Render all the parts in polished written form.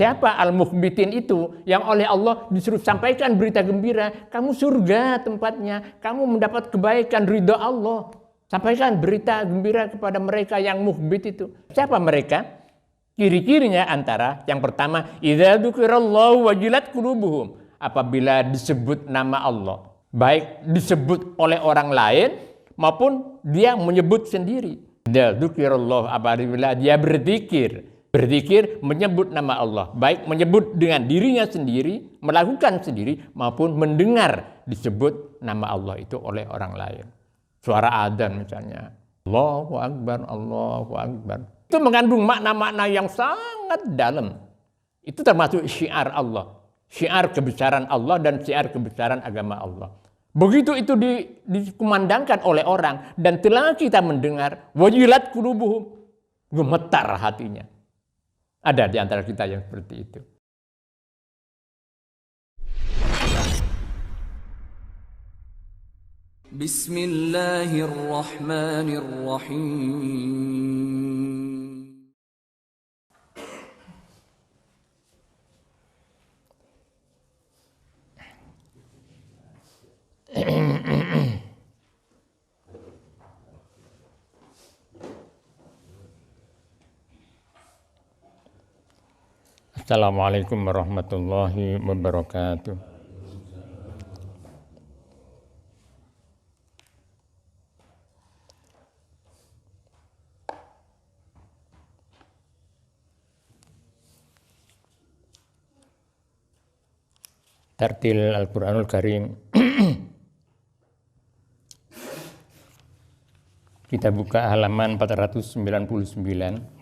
Siapa al-mukhbitin itu yang oleh Allah disuruh sampaikan berita gembira, kamu surga tempatnya, kamu mendapat kebaikan ridha Allah. Sampaikan berita gembira kepada mereka yang mukhbit itu. Siapa mereka? Ciri-cirinya antara yang pertama, idza dzukirallahu wajilat qulubuhum. Apabila disebut nama Allah, baik disebut oleh orang lain maupun dia menyebut sendiri. Idza dzukirallahu, apabila dia berzikir menyebut nama Allah, baik menyebut dengan dirinya sendiri, melakukan sendiri, maupun mendengar disebut nama Allah itu oleh orang lain. Suara adzan misalnya, Allahu Akbar, Allahu Akbar. Itu mengandung makna-makna yang sangat dalam. Itu termasuk syiar Allah, syiar kebesaran Allah dan syiar kebesaran agama Allah. Begitu itu dikumandangkan oleh orang dan telah kita mendengar, wajilat qulubuhum, gemetar hatinya. Ada di antara kita yang seperti itu. Bismillahirrahmanirrahim. Assalamualaikum warahmatullahi wabarakatuh. Tartil Al-Quranul Karim. Kita buka halaman 499.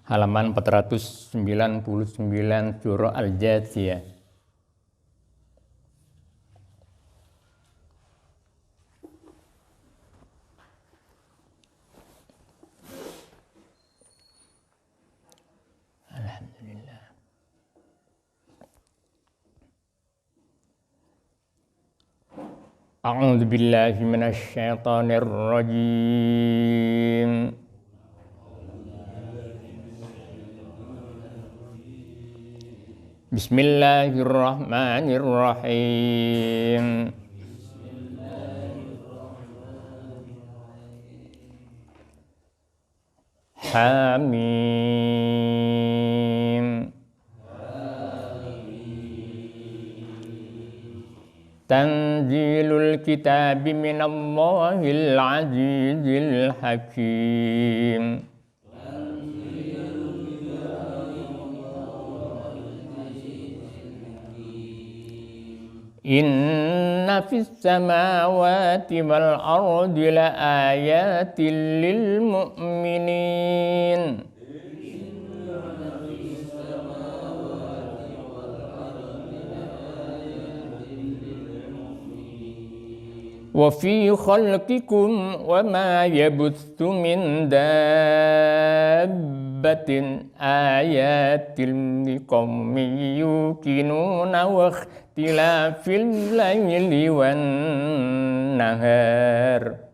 Halaman 499 surah Al-Jathiyah. Alhamdulillah. A'udzu billahi minasy syaithanir rajim. Bismillahirrahmanirrahim. Hamim. Tanzilul kitabi minallahil azizil hakim. Inna fis samawati wal ardi la ayatin lil mu'minin. Wa fi khalqikum wa ma yabuthu min dabbatin ayatin liqaumin yuqinuna wa ikhtilafil laili wan nahar.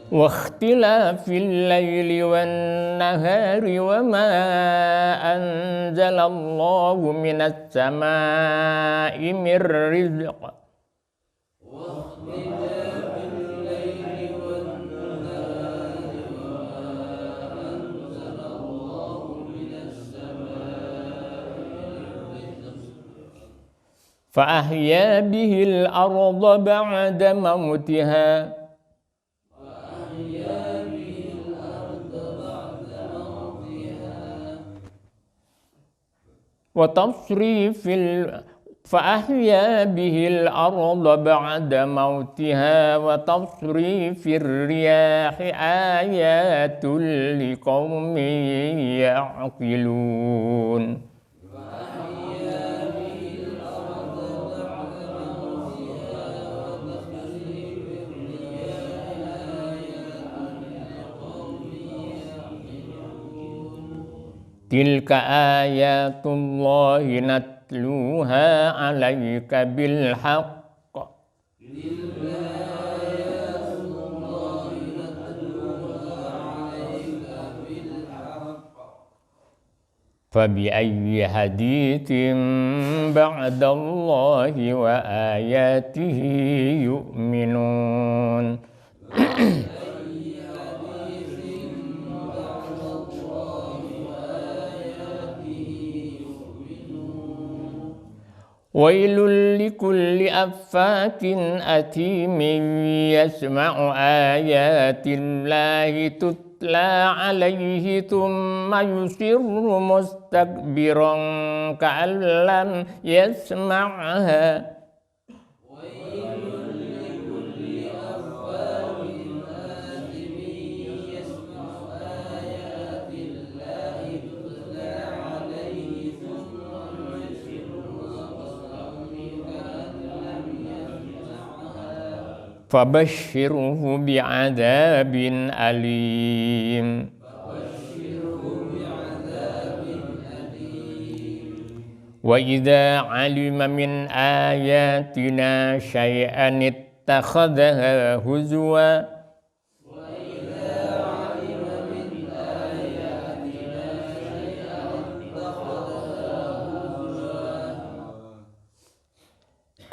واختلاف الليل والنهار وما أنزل الله من السماء من رزق فأحيا به الأرض بعد موتها فأحيا به الأرض بعد موتها وتصريف الرياح آيات لقوم يعقلون. Tilka ayatullahi natluha 'alaika bil haqq. Fabi ayyi haditsin ba'dallahi wa ayatihi yu'minun. Wailul likulli affakin athimin yasma'u ayatillahi tutla alaihi thumma yusirru mustakbiran ka'an lam yasma'ha. Fabashshirhu bi'adzabin alim. Wa idza 'alima min ayatina syai'an ittakhadhaha huzwa.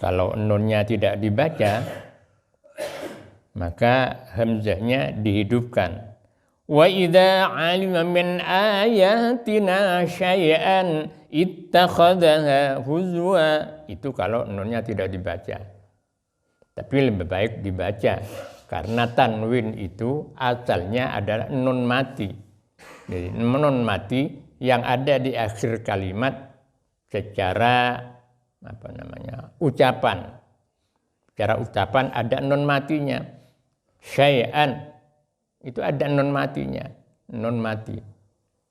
Kalau nunnya tidak dibaca, maka hamzahnya dihidupkan. Wa idza 'alima min ayatina syai'an ittakhadhaha huzwa. Itu kalau nunnya tidak dibaca. Tapi lebih baik dibaca karena tanwin itu asalnya adalah nun mati. Jadi nun mati yang ada di akhir kalimat secara ucapan. Secara ucapan ada nun matinya. Syai'an itu ada nun matinya, nun mati,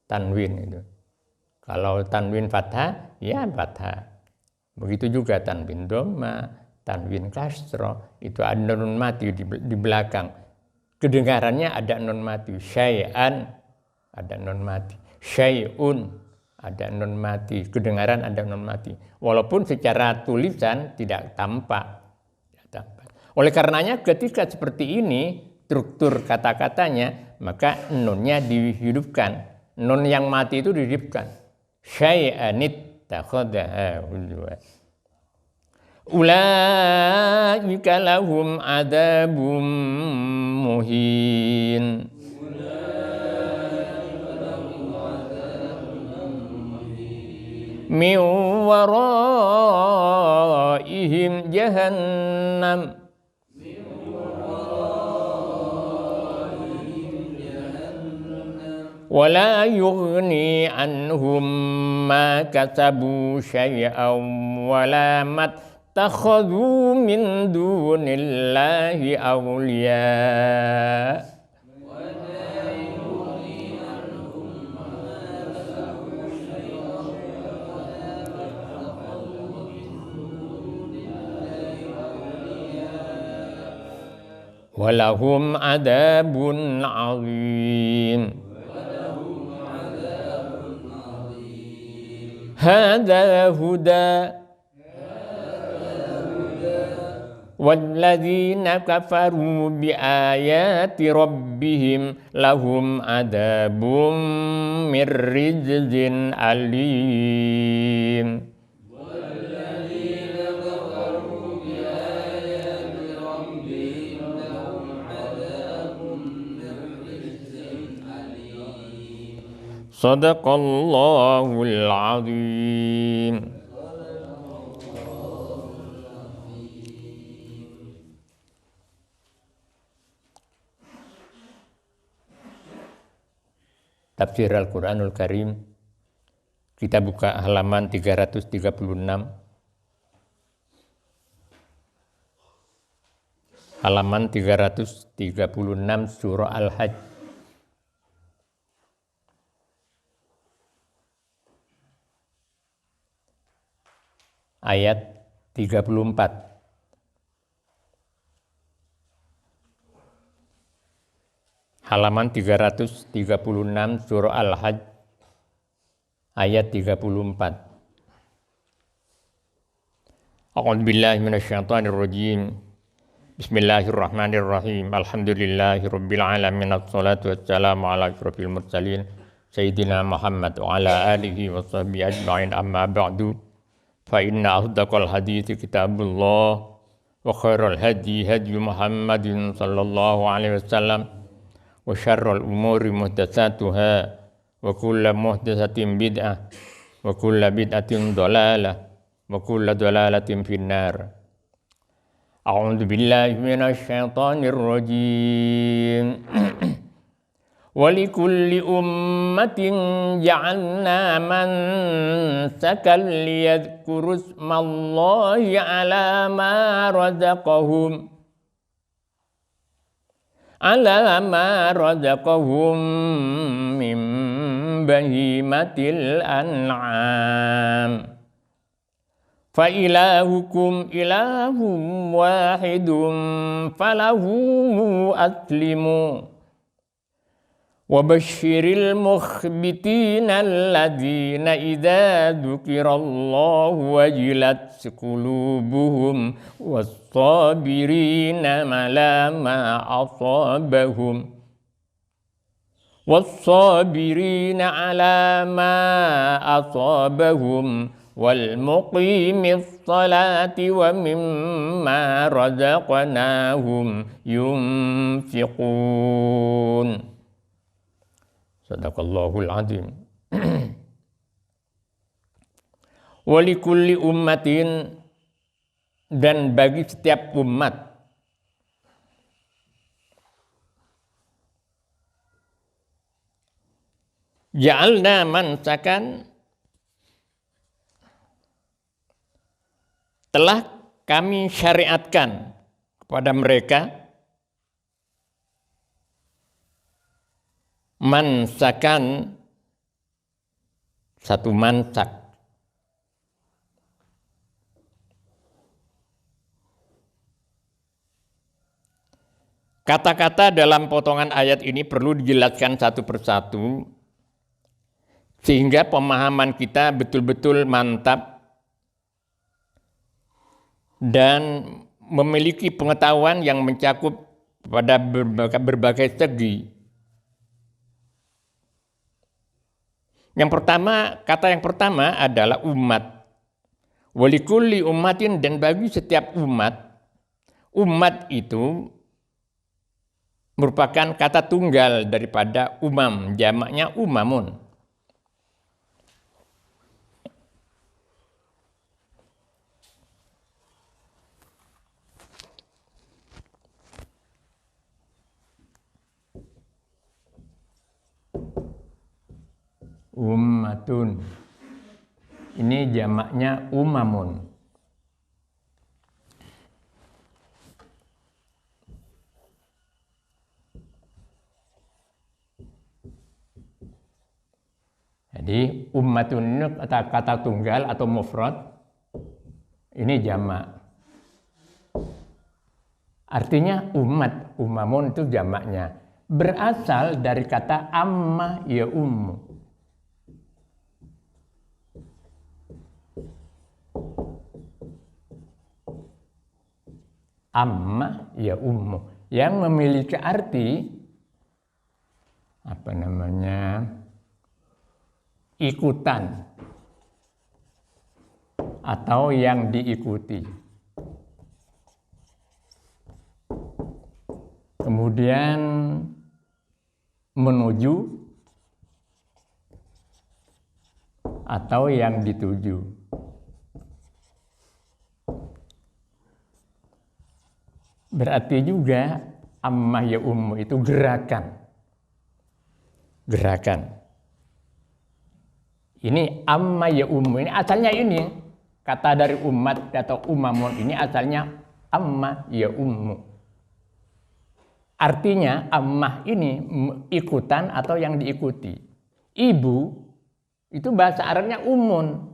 tanwin itu. Kalau tanwin fathah, ya fathah. Begitu juga tanwin dhamma, tanwin kasroh, itu ada nun mati di belakang. Kedengarannya ada nun mati. Syai'an ada nun mati. Syai'un ada nun mati. Kedengaran ada nun mati. Walaupun secara tulisan tidak tampak. Oleh karenanya ketika seperti ini struktur kata-katanya, maka nunnya dihidupkan. Nun yang mati itu dihidupkan. Syai'anit takhadaha huzwa. Ulaika lahum adzabum muhin. Min waraihim jahannam. Wala yughni anhum ma kasabu syai'an wala mattakhadhu min dunillahi awliya. Walahum adzabun 'adzim. Hadza huda walladzina kafaru biayati rabbihim lahum adzabum mir rijzin alim. Sadaqallahul azim. Tafsir Al-Quranul Karim. Kita buka halaman 336. Halaman 336 surah Al-Hajj. Ayat 34. Halaman 336 surah Al-Hajj ayat 34. A'udzu billahi minasyaitonir rajim. Bismillahirrahmanirrahim. Alhamdulillahirabbil alamin. Wassalatu wassalamu ala asyrofil mursalin sayyidina Muhammad wa ala alihi wa sahbihi ajma'in. Amma ba'du. Fa inna asdaqal hadithi kitabullah wa khairal hadi hadi Muhammadin sallallahu alaihi wasallam wa syarrul umuri muhdatsatuha wa kullu muhdatsatin bid'ah wa kullu bid'atin dhalalah wa kullu dhalalatin finnar. A'udzu billahi minasy syaithanir rajim. Wa likulli ummatin ja'alna mansakan liyadhkuru ismallahi 'ala ma razaqahum min bahimatil an'am. Fa ilahukum ilahum wahidum falahu aslimu wa basyiril mukhbitina alladzina idza dzukirallahu wajilat qulubuhum was-sabirina ala ma asabahum wal muqimis salati wa mimma razaqnahum yunfiqun. Sadaqallahul azim. Wa likulli ummatin, dan bagi setiap umat, ja'alna mansakan, telah kami syariatkan kepada mereka mansakan, satu mansak. Kata-kata dalam potongan ayat ini perlu dijelaskan satu persatu sehingga pemahaman kita betul-betul mantap dan memiliki pengetahuan yang mencakup pada berbagai segi. Kata yang pertama adalah umat. Walikulli ummatin, dan bagi setiap umat. Umat itu merupakan kata tunggal daripada umam, jamaknya umamun. Ummatun, ini jamaknya umamun. Jadi ummatun ini kata tunggal atau mufrad, ini jamak. Artinya umat, umamun itu jamaknya. Berasal dari kata amma ya ummu. Amma ya ummu, yang memiliki arti ikutan atau yang diikuti. Kemudian menuju atau yang dituju. Berarti juga amma ya ummu itu gerakan. Gerakan. Ini amma ya ummu, ini asalnya ini. Kata dari umat atau umamun ini asalnya amma ya ummu. Artinya ammah ini ikutan atau yang diikuti. Ibu itu bahasa Arabnya ummun.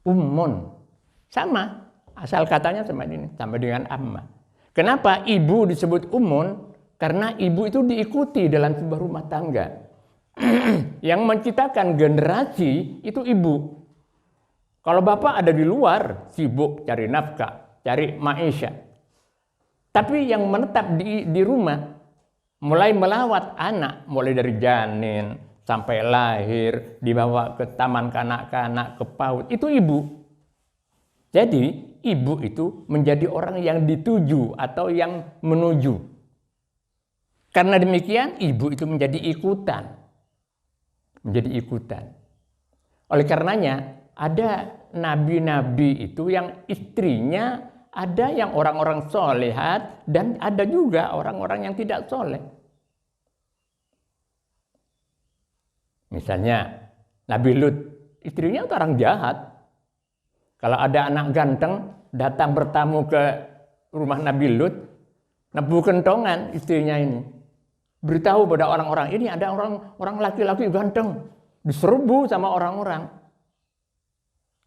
Ummun. Sama, asal katanya sama ini, sama dengan amma. Kenapa ibu disebut ummun? Karena ibu itu diikuti dalam sebuah rumah tangga. Yang menciptakan generasi itu ibu. Kalau bapak ada di luar, sibuk cari nafkah, cari maisha. Tapi yang menetap di rumah, mulai melawat anak, mulai dari janin sampai lahir, dibawa ke taman kanak-kanak, ke PAUD, itu ibu. Jadi ibu itu menjadi orang yang dituju atau yang menuju. Karena demikian ibu itu menjadi ikutan. Menjadi ikutan. Oleh karenanya ada nabi-nabi itu yang istrinya ada yang orang-orang solehat dan ada juga orang-orang yang tidak soleh. Misalnya Nabi Lut, istrinya itu orang jahat. Kalau ada anak ganteng datang bertamu ke rumah Nabi Lut, nebu kentongan istrinya ini. Beritahu pada orang-orang, ini ada orang laki-laki ganteng, diserbu sama orang-orang.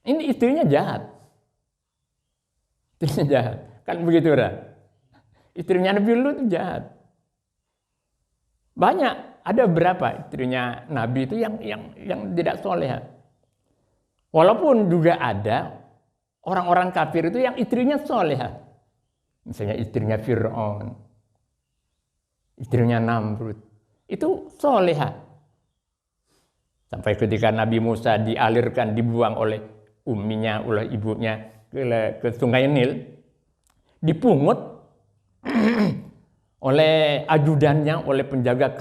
Ini istrinya jahat. Istrinya jahat. Kan begitu dah. Istrinya Nabi Lut jahat. Banyak, ada berapa istrinya Nabi itu yang tidak soleh. Walaupun juga ada orang-orang kafir itu yang istrinya soleh. Misalnya istrinya Fir'aun, istrinya Namrud, itu solehah. Sampai ketika Nabi Musa dialirkan, dibuang oleh umminya, oleh ibunya ke Sungai Nil, dipungut oleh ajudannya, oleh penjaga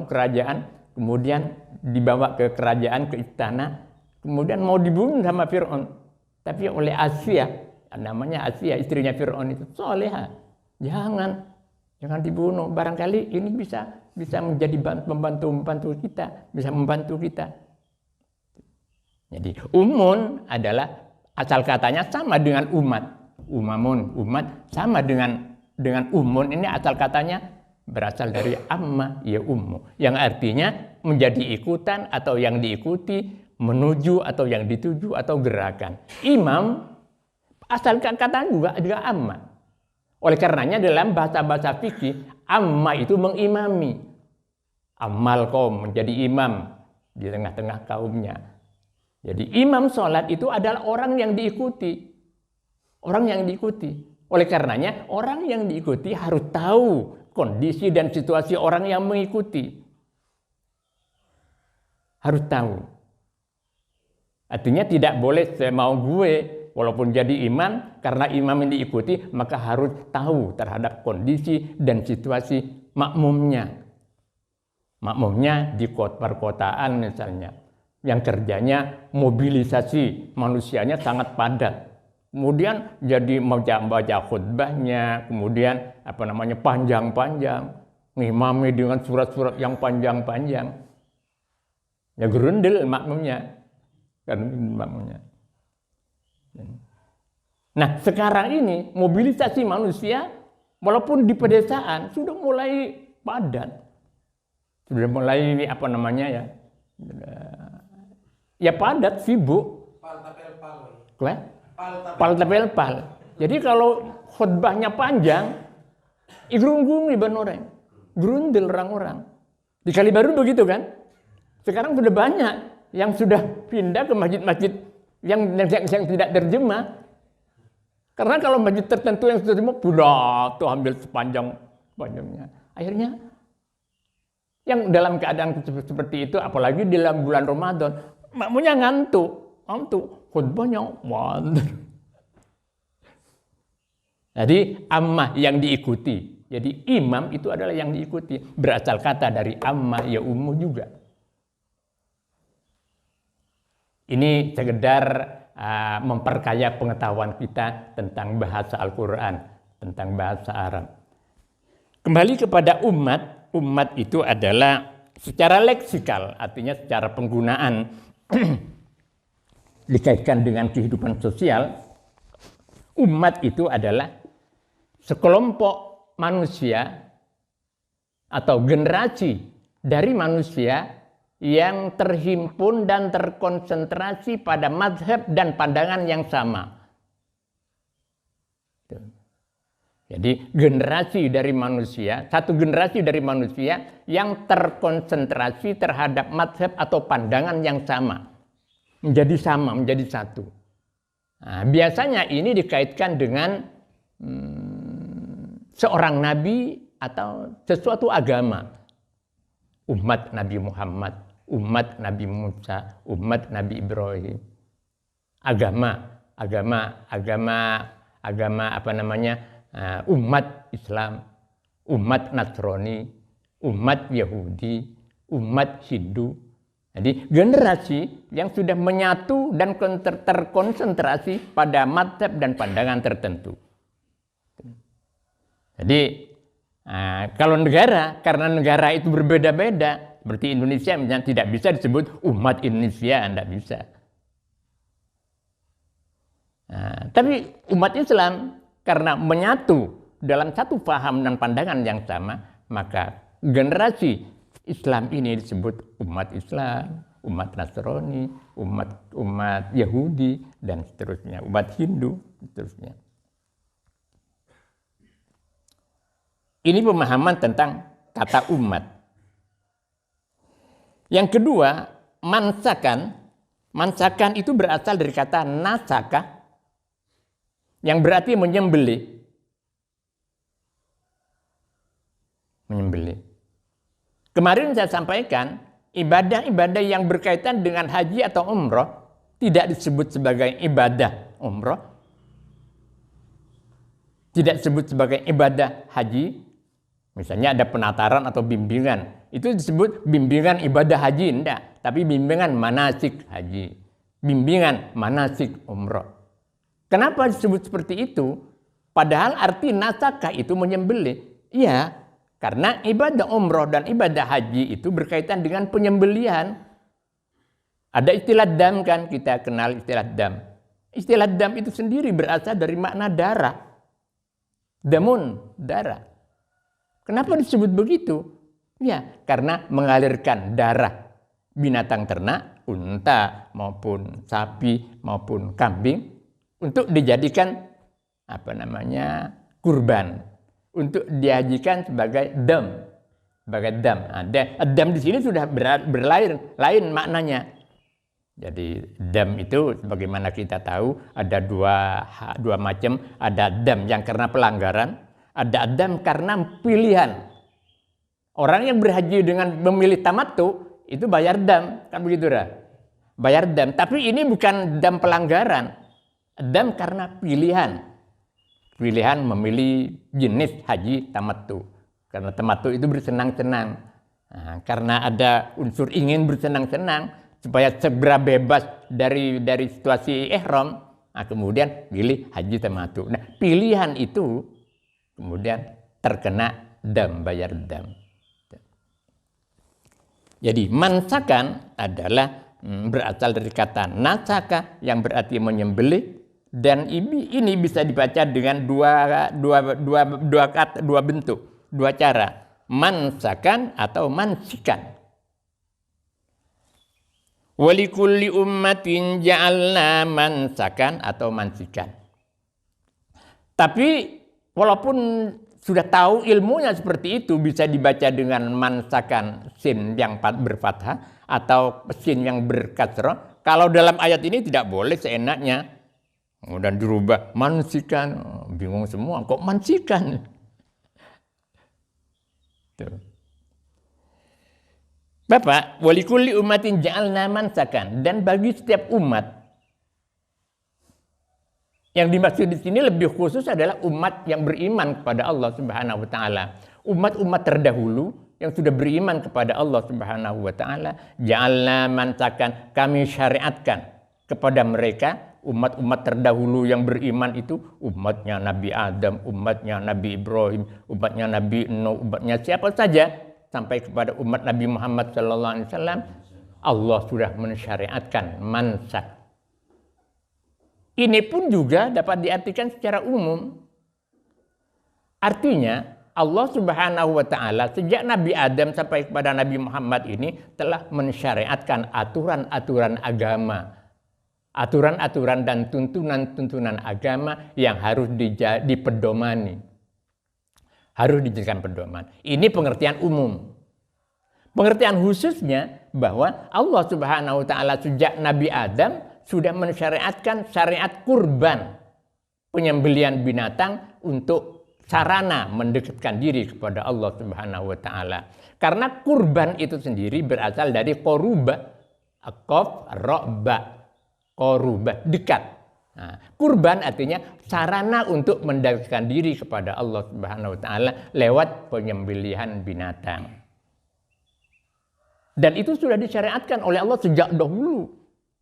kerajaan, kemudian dibawa ke kerajaan, ke istana, kemudian mau dibunuh sama Fir'aun. Tapi oleh Asia, namanya Asia, istrinya Fir'aun itu solehah. Jangan dibunuh, barangkali ini bisa menjadi membantu kita, bisa membantu kita. Jadi umun adalah asal katanya sama dengan umat. Umamun, umat sama dengan umun, ini asal katanya berasal dari amma ya ummu, yang artinya menjadi ikutan atau yang diikuti, menuju atau yang dituju atau gerakan. Imam asal katanya juga amma. Oleh karenanya dalam bahasa-bahasa fikih, amma itu mengimami. Ammal kaum, menjadi imam di tengah-tengah kaumnya. Jadi imam sholat itu adalah orang yang diikuti. Orang yang diikuti. Oleh karenanya orang yang diikuti harus tahu kondisi dan situasi orang yang mengikuti. Harus tahu. Artinya tidak boleh semau gue. Walaupun jadi imam, karena imam yang diikuti, maka harus tahu terhadap kondisi dan situasi makmumnya. Makmumnya di perkotaan misalnya, yang kerjanya mobilisasi, manusianya sangat padat. Kemudian jadi baca khutbahnya, kemudian panjang-panjang, ngimami dengan surat-surat yang panjang-panjang. Ya gerundel makmumnya. Kan makmumnya. Nah sekarang ini mobilisasi manusia walaupun di pedesaan sudah mulai padat, sudah mulai ya padat, sibuk. Pal. Jadi kalau khutbahnya panjang, igrunggung iban orang, gerundel orang-orang. Di Kalibaru begitu kan? Sekarang sudah banyak yang sudah pindah ke masjid-masjid yang tidak terjemah. Karena kalau masjid tertentu yang sudah terjemah, budak tuh ambil sepanjangnya. Akhirnya yang dalam keadaan seperti itu, apalagi di dalam bulan Ramadan, makmunya ngantuk, khutbahnya wander. Jadi ammah yang diikuti. Jadi imam itu adalah yang diikuti. Berasal kata dari ammah ya ummu juga. Ini sekedar memperkaya pengetahuan kita tentang bahasa Al-Quran, tentang bahasa Arab. Kembali kepada umat, umat itu adalah secara leksikal, artinya secara penggunaan dikaitkan dengan kehidupan sosial. Umat itu adalah sekelompok manusia atau generasi dari manusia yang terhimpun dan terkonsentrasi pada mazhab dan pandangan yang sama. Jadi generasi dari manusia, satu generasi dari manusia yang terkonsentrasi terhadap mazhab atau pandangan yang sama. Menjadi satu. Nah, biasanya ini dikaitkan dengan seorang nabi atau sesuatu agama. Umat Nabi Muhammad, umat Nabi Musa, umat Nabi Ibrahim. Agama apa namanya? Umat Islam, umat Nasrani, umat Yahudi, umat Hindu. Jadi generasi yang sudah menyatu dan terkonsentrasi pada mazhab dan pandangan tertentu. Jadi kalau negara, karena negara itu berbeda-beda, seperti Indonesia misalnya tidak bisa disebut umat Indonesia, tidak bisa. Tapi umat Islam karena menyatu dalam satu paham dan pandangan yang sama, maka generasi Islam ini disebut umat Islam, umat Nasrani, umat Yahudi, dan seterusnya, umat Hindu, seterusnya. Ini pemahaman tentang kata umat. Yang kedua, mansakan. Mansakan itu berasal dari kata nasaka, yang berarti menyembelih. Menyembelih. Kemarin saya sampaikan, ibadah-ibadah yang berkaitan dengan haji atau umroh tidak disebut sebagai ibadah umroh, tidak disebut sebagai ibadah haji. Misalnya ada penataran atau bimbingan, itu disebut bimbingan ibadah haji, enggak, tapi bimbingan manasik haji, bimbingan manasik umroh. Kenapa disebut seperti itu? Padahal arti nasakah itu menyembelih. Iya, karena ibadah umroh dan ibadah haji itu berkaitan dengan penyembelihan. Ada istilah dam kan, kita kenal istilah dam. Istilah dam itu sendiri berasal dari makna darah. Damun, darah. Kenapa disebut begitu? Ya, karena mengalirkan darah binatang ternak, unta maupun sapi maupun kambing, untuk dijadikan kurban, untuk dihajikan sebagai dam, dam di sini sudah lain maknanya. Jadi dam itu sebagaimana kita tahu ada dua macam, ada dam yang karena pelanggaran, ada dam karena pilihan. Orang yang berhaji dengan memilih tamattu itu bayar dam, kan begitu dah? Bayar dam, tapi ini bukan dam pelanggaran. Dam karena pilihan memilih jenis haji tamattu. Karena tamattu itu bersenang-senang. Nah, karena ada unsur ingin bersenang-senang supaya segera bebas dari situasi ihram, nah, kemudian pilih haji tamattu. Nah, pilihan itu kemudian terkena dam, bayar dam. Jadi mansakan adalah berasal dari kata nasaka yang berarti menyembelih. Dan ini bisa dibaca dengan dua bentuk, dua cara, mansakan atau mansikan. Walikulli ummatin ja'alna mansakan atau mansikan. Tapi walaupun sudah tahu ilmunya seperti itu, bisa dibaca dengan mansakan sin yang berfathah atau sin yang berkasrah. Kalau dalam ayat ini tidak boleh seenaknya. Kemudian dirubah mansikan, bingung semua, kok mansikan? Tuh. Bapak, walikulli ummatin ja'alna mansakan, dan bagi setiap umat, yang dimaksud di sini lebih khusus adalah umat yang beriman kepada Allah Subhanahu wa taala. Umat-umat terdahulu yang sudah beriman kepada Allah Subhanahu wa taala, ja'alna mansakan, kami syariatkan kepada mereka. Umat-umat terdahulu yang beriman itu umatnya Nabi Adam, umatnya Nabi Ibrahim, umatnya Nabi Nuh, umatnya siapa saja sampai kepada umat Nabi Muhammad SAW, Allah sudah mensyariatkan mansak. Ini pun juga dapat diartikan secara umum. Artinya Allah Subhanahu wa taala sejak Nabi Adam sampai kepada Nabi Muhammad ini telah mensyariatkan aturan-aturan agama. Aturan-aturan dan tuntunan-tuntunan agama yang harus dipedomani. Harus dijadikan pedoman. Ini pengertian umum. Pengertian khususnya bahwa Allah Subhanahu wa taala sejak Nabi Adam sudah mensyariatkan syariat kurban, penyembelihan binatang untuk sarana mendekatkan diri kepada Allah Subhanahu wa taala. Karena kurban itu sendiri berasal dari qoruba, aqaf, ro'ba, qoruba, dekat. Nah, kurban artinya sarana untuk mendekatkan diri kepada Allah Subhanahu wa taala lewat penyembelihan binatang. Dan itu sudah disyariatkan oleh Allah sejak dahulu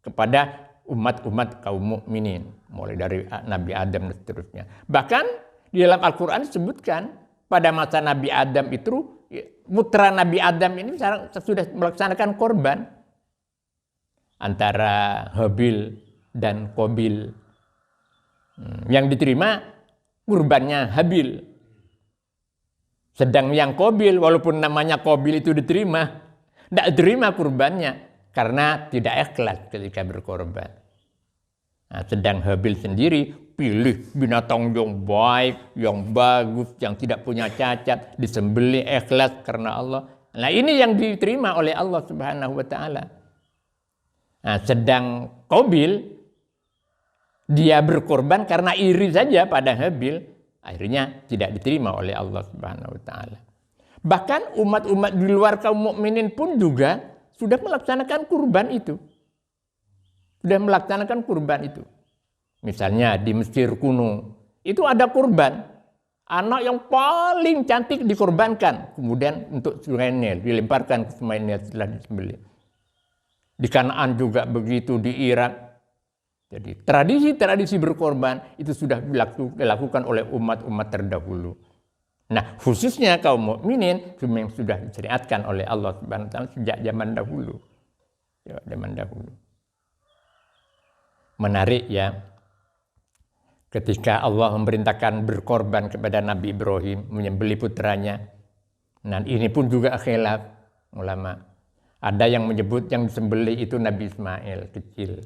kepada umat-umat kaum mukminin, mulai dari Nabi Adam dan seterusnya. Bahkan di dalam Al-Qur'an disebutkan pada masa Nabi Adam itu putra Nabi Adam ini sudah melaksanakan korban antara Habil dan Qabil. Yang diterima kurbannya Habil. Sedang yang Qabil, walaupun namanya Qabil itu diterima, tidak terima kurbannya karena tidak ikhlas ketika berkorban. Nah, sedang Habil sendiri pilih binatang yang baik, yang bagus, yang tidak punya cacat, disembelih ikhlas karena Allah. Nah, ini yang diterima oleh Allah Subhanahu wa taala. Nah, sedang Qabil dia berkorban karena iri saja pada Habil, akhirnya tidak diterima oleh Allah Subhanahu wa taala. Bahkan umat-umat di luar kaum mukminin pun juga sudah melaksanakan kurban itu. Sudah melaksanakan kurban itu. Misalnya di Mesir kuno, itu ada kurban. Anak yang paling cantik dikorbankan. Kemudian untuk Sungai Nil, dilemparkan ke Sungai Nil setelah disembelih. Di Kanaan juga begitu, di Irak. Jadi tradisi-tradisi berkorban itu sudah dilakukan oleh umat-umat terdahulu. Nah, khususnya kaum mukminin memang sudah disyariatkan oleh Allah Subhanahu wa taala sejak zaman dahulu. Zaman dahulu. Menarik ya. Ketika Allah memerintahkan berkorban kepada Nabi Ibrahim, menyembelih putranya. Dan ini pun juga khilaf ulama. Ada yang menyebut yang disembelih itu Nabi Ismail kecil.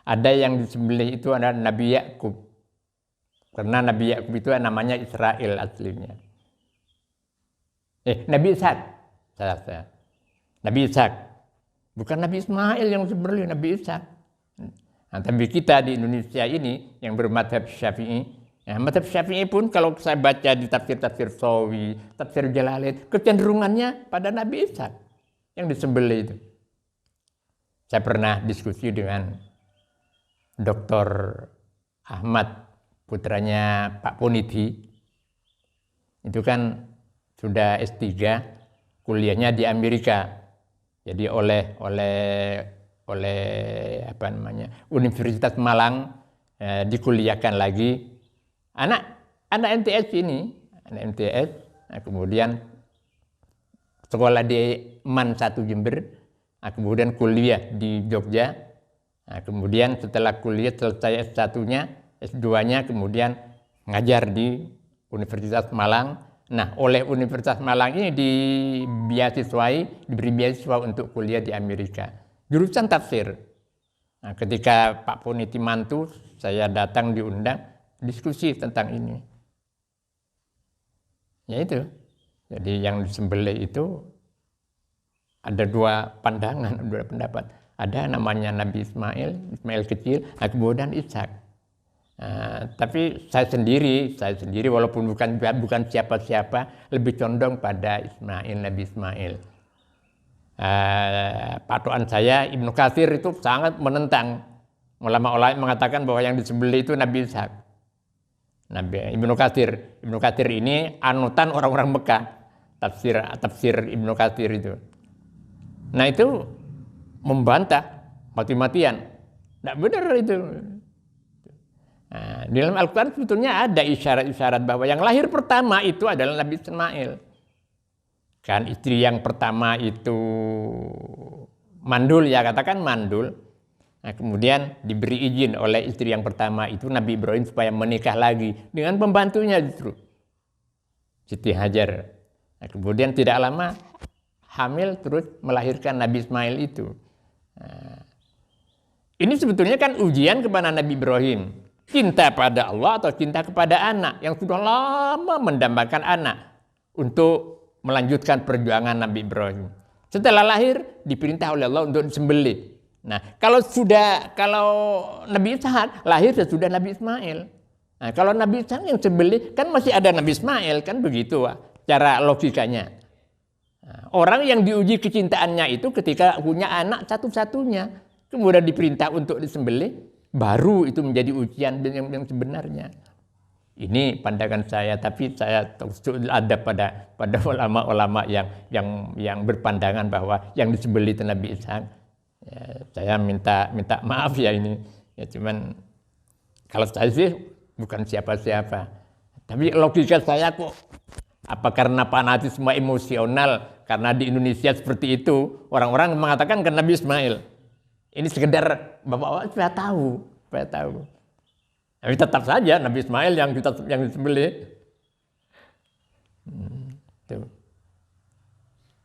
Ada yang disembelih itu adalah Nabi Yakub. Karena Nabi Yakub itu namanya Israel aslinya. Nabi Ishak. Salah. Nabi Ishak. Bukan Nabi Ismail yang disembelih, Nabi Ishak. Nah, tapi kita di Indonesia ini yang bermadhab Syafi'i, madhab Syafi'i pun kalau saya baca di tafsir-tafsir Sawi, tafsir Jalalain, kecenderungannya pada Nabi Ishak yang disembelih itu. Saya pernah diskusi dengan Dr. Ahmad, putranya Pak Puniti. Itu kan sudah S3, kuliahnya di Amerika. Jadi oleh Universitas Malang dikuliahkan lagi anak MTS ini, nah, kemudian sekolah di MAN 1 Jember, nah, kemudian kuliah di Jogja, nah, kemudian setelah kuliah selesai S1-nya, S2-nya kemudian ngajar di Universitas Malang. Nah, oleh Universitas Malang ini diberi beasiswa untuk kuliah di Amerika. Jurusan tafsir. Nah, ketika Pak Puniti mantu, saya datang diundang diskusi tentang ini. Ya itu. Jadi yang disembelih itu ada dua pandangan, dua pendapat. Ada namanya Nabi Ismail kecil, kemudian Ishak. Nah, tapi saya sendiri walaupun bukan siapa-siapa, lebih condong pada Nabi Ismail. Patokan saya Ibnu Katsir itu sangat menentang. Ulama-ulama mengatakan bahwa yang disembelih itu Nabi Ishak. Ibnu Katsir ini anutan orang-orang Mekah. Tafsir Ibnu Katsir itu. Nah, itu membantah mati-matian. Tidak benar itu. Nah, di dalam Al-Quran sebetulnya ada isyarat-isyarat bahwa yang lahir pertama itu adalah Nabi Ismail. Kan istri yang pertama itu mandul, ya katakan mandul. Nah, kemudian diberi izin oleh istri yang pertama itu Nabi Ibrahim supaya menikah lagi dengan pembantunya justru, Siti Hajar. Nah, kemudian tidak lama hamil terus melahirkan Nabi Ismail itu. Nah, ini sebetulnya kan ujian kepada Nabi Ibrahim. Cinta pada Allah atau cinta kepada anak yang sudah lama mendambakan anak. untuk melanjutkan perjuangan Nabi Ibrahim. Setelah lahir diperintah oleh Allah untuk disembelih. Nah, kalau Nabi Ishak lahir sesudah Nabi Ismail. Nah, kalau Nabi Ishak yang sembelih kan masih ada Nabi Ismail, kan begitu cara logikanya. Nah, orang yang diuji kecintaannya itu ketika punya anak satu-satunya, kemudian diperintah untuk disembelih, baru itu menjadi ujian yang sebenarnya. Ini pandangan saya, tapi saya ada pada ulama-ulama yang berpandangan bahwa yang disembelih itu Nabi Ishak. Ya, saya minta maaf ya ini. Ya, cuman kalau saya sih bukan siapa-siapa. Tapi logika saya kok apa karena fanatisme emosional, karena di Indonesia seperti itu, orang-orang mengatakan kan Nabi Ismail. Ini sekedar bapak-bapak supaya tahu. Tapi tetap saja Nabi Ismail yang disembelih.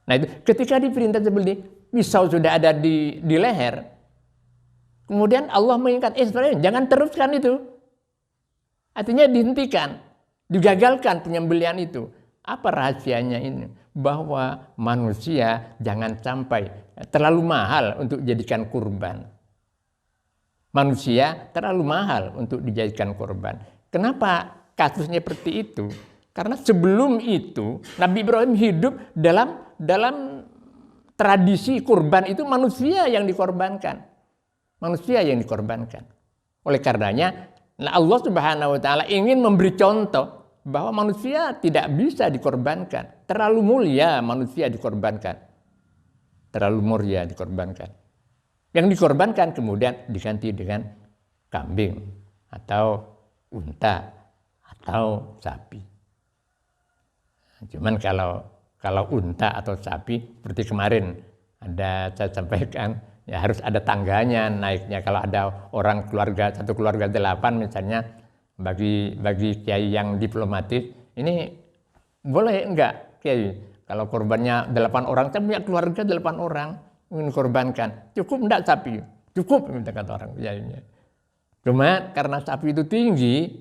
Nah itu ketika diperintah sembelih, pisau sudah ada di leher. Kemudian Allah mengingat Ismail, jangan teruskan itu. Artinya dihentikan, digagalkan penyembelihan itu. Apa rahasianya ini? Bahwa manusia jangan sampai terlalu mahal untuk dijadikan kurban. Manusia terlalu mahal untuk dijadikan korban. Kenapa kasusnya seperti itu? Karena sebelum itu Nabi Ibrahim hidup dalam tradisi kurban itu manusia yang dikorbankan. Manusia yang dikorbankan. Oleh karenanya Allah Subhanahu wa taala ingin memberi contoh bahwa manusia tidak bisa dikorbankan. Terlalu mulia manusia dikorbankan. Terlalu mulia dikorbankan. Yang dikorbankan kemudian diganti dengan kambing atau unta atau sapi. Cuman kalau unta atau sapi seperti kemarin saya sampaikan ya harus ada tangganya naiknya. Kalau ada orang satu keluarga 8 misalnya, bagi kiai yang diplomatis ini boleh enggak kiai? Kalau korbannya 8 orang, saya punya keluarga 8 orang. Ingin korbankan, cukup enggak sapi? Cukup, kata orang kiainya. Cuma karena sapi itu tinggi,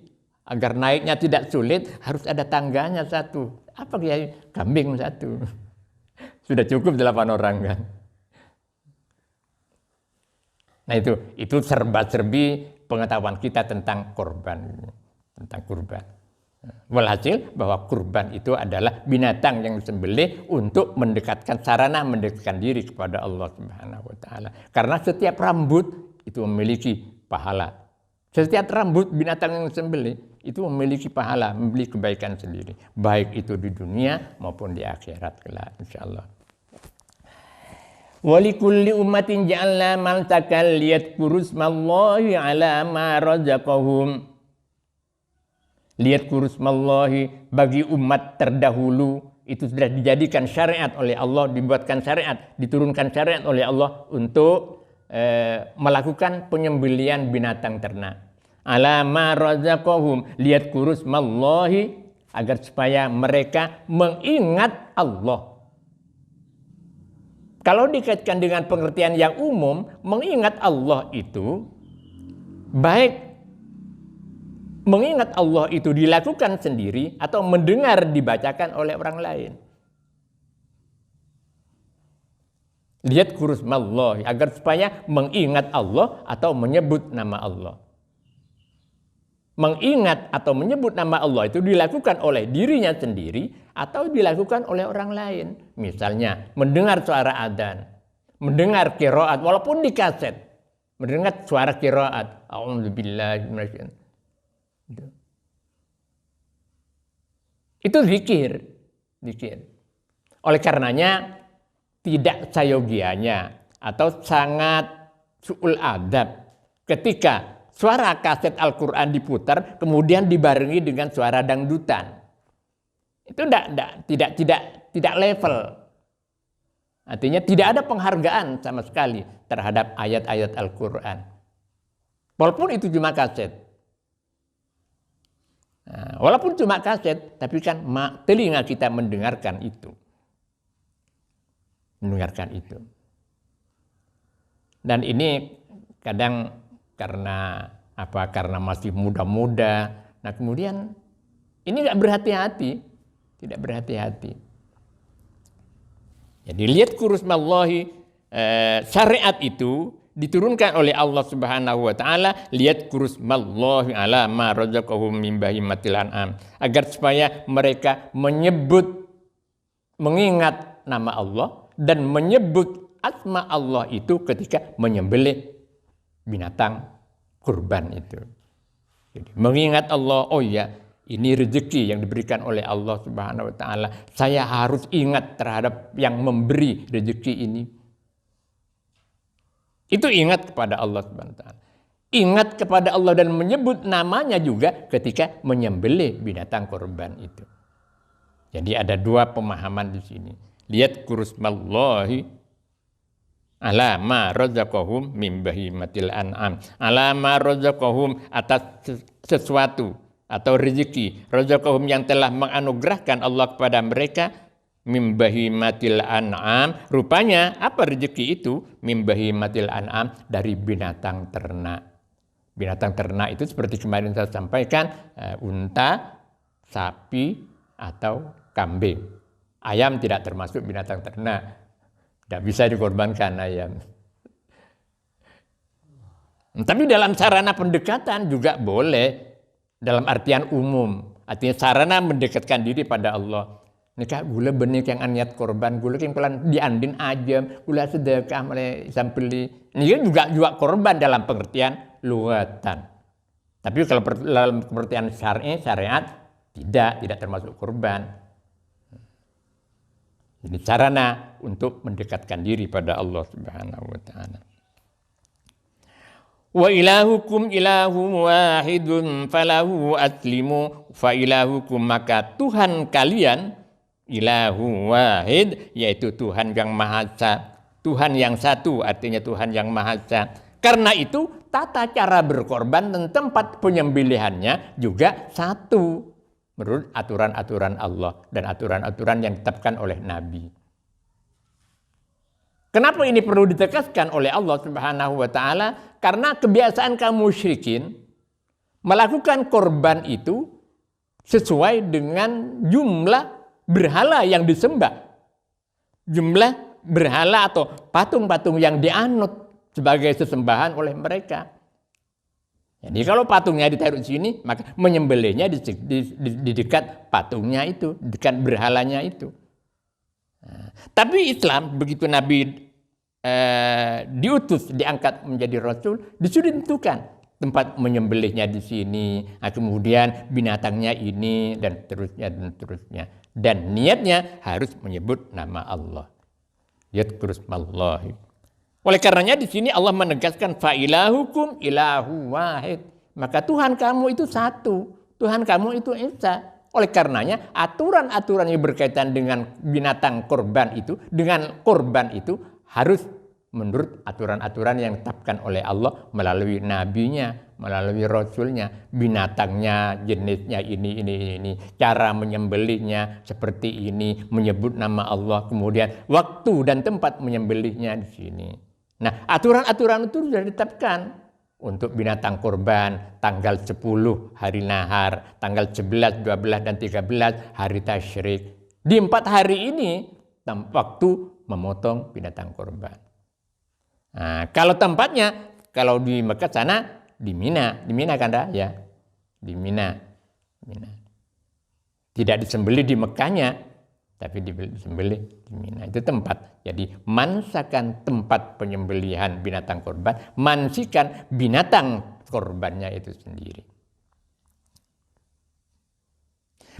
agar naiknya tidak sulit, harus ada tangganya satu. Apa kiai? Kambing satu. Sudah cukup 8 orang kan. Nah itu serba-serbi pengetahuan kita tentang korban. Walhasil bahwa kurban itu adalah binatang yang disembelih untuk sarana mendekatkan diri kepada Allah Subhanahu wa taala. Karena setiap rambut itu memiliki pahala. Setiap rambut binatang yang disembelih itu memiliki pahala, memiliki kebaikan sendiri, baik itu di dunia maupun di akhirat kelak insyaallah. Wa likulli ummatin ja'alna mansakan liyadhkuru ismallahi 'ala ma razaqahum. Lihat kurusmallahi, bagi umat terdahulu itu sudah dijadikan syariat oleh Allah, dibuatkan syariat, diturunkan syariat oleh Allah untuk melakukan penyembelihan binatang ternak. Ala ma razaqahum, lihat kurusmallahi, agar supaya mereka mengingat Allah. Kalau dikaitkan dengan pengertian yang umum, mengingat Allah itu baik mengingat Allah itu dilakukan sendiri atau mendengar dibacakan oleh orang lain. Lihat kurusmallahi, agar supaya mengingat Allah atau menyebut nama Allah. Mengingat atau menyebut nama Allah itu dilakukan oleh dirinya sendiri atau dilakukan oleh orang lain. Misalnya mendengar suara adzan, mendengar qiraat walaupun di kaset, mendengar suara qiraat. A'udzubillahi minasyaitonir. Itu zikir. Oleh karenanya tidak sayogianya atau sangat su'ul adab ketika suara kaset Al-Quran diputar kemudian dibarengi dengan suara dangdutan. Itu tidak level. Artinya tidak ada penghargaan sama sekali terhadap ayat-ayat Al-Quran. Walaupun itu cuma kaset. Nah, walaupun cuma kaset, tapi kan telinga kita mendengarkan itu. Dan ini kadang karena masih muda-muda. Nah kemudian ini nggak berhati-hati. tidak berhati-hati. Jadi lihat kurusmallahi, syariat itu diturunkan oleh Allah Subhanahu wa taala, lihat kurusmallahi ala ma razaqahum min bahimatil an'am, agar supaya mereka mengingat nama Allah dan menyebut asma Allah itu ketika menyembelih binatang kurban itu. Jadi mengingat Allah, oh ya, ini rezeki yang diberikan oleh Allah Subhanahu wa taala. Saya harus ingat terhadap yang memberi rezeki ini. Itu ingat kepada Allah Subhanahu wa taala. Ingat kepada Allah dan menyebut namanya juga ketika menyembelih binatang kurban itu. Jadi ada dua pemahaman di sini. Lihat kurusmallahi ala ma razaqahum min bahimatil an'am. Ala ma razaqahum, atas sesuatu atau rezeki, razaqahum yang telah menganugerahkan Allah kepada mereka, min bahimatil an'am. Rupanya apa rezeki itu? Min bahimatil an'am, dari binatang ternak. Binatang ternak itu seperti kemarin saya sampaikan, unta, sapi atau kambing. Ayam tidak termasuk binatang ternak. Tidak bisa dikorbankan ayam. Tapi dalam sarana pendekatan juga boleh. Dalam artian umum. Artinya sarana mendekatkan diri pada Allah. Nikah gula benih yang aniat korban. Gula yang pelan diandin aja. Gula sedekah mulai sampeli. Ini juga korban dalam pengertian lughatan. Tapi kalau dalam pengertian syariat tidak termasuk korban. Ini sarana untuk mendekatkan diri pada Allah Subhanahu wa taala. Wa ilahukum ilahum wahidun falahu aslimu, fa ilahukum, maka Tuhan kalian ilahu wahid, yaitu Tuhan yang maha esa, Tuhan yang satu, artinya Tuhan yang maha esa. Karena itu tata cara berkorban dan tempat penyembelihannya juga satu menurut aturan-aturan Allah dan aturan-aturan yang ditetapkan oleh Nabi. Kenapa ini perlu ditegaskan oleh Allah Subhanahu wa taala? Karena kebiasaan kaum musyrikin melakukan korban itu sesuai dengan jumlah berhala yang disembah. Jumlah berhala atau patung-patung yang dianut sebagai sesembahan oleh mereka. Jadi kalau patungnya ditaruh di sini, maka menyembelihnya di dekat patungnya itu, di dekat berhalanya itu. Nah, tapi Islam, begitu Nabi diutus, diangkat menjadi Rasul, disuruh tentukan tempat menyembelihnya di sini, kemudian binatangnya ini, dan seterusnya. Dan niatnya harus menyebut nama Allah. Yadkurusmallahi. Oleh karenanya di sini Allah menegaskan fa ilahukum ilahu wahid. Maka Tuhan kamu itu satu. Tuhan kamu itu esa. Oleh karenanya aturan-aturan yang berkaitan dengan binatang korban itu, dengan korban itu harus menurut aturan-aturan yang ditetapkan oleh Allah melalui nabinya, melalui rasulnya. Binatangnya, jenisnya ini, cara menyembelihnya seperti ini, menyebut nama Allah, kemudian waktu dan tempat menyembelihnya di sini. Nah, aturan-aturan itu sudah ditetapkan untuk binatang korban tanggal 10 hari nahar, tanggal 11, 12, dan 13 hari tasyrik. Di 4 hari ini waktu memotong binatang korban. Nah, kalau tempatnya, kalau di Mekah sana, di Mina kan dah ya, di Mina. Tidak disembelih di Mekahnya, tapi disembelih di Mina. Itu tempat. Jadi mansakan tempat penyembelihan binatang korban, mansikan binatang korbannya itu sendiri.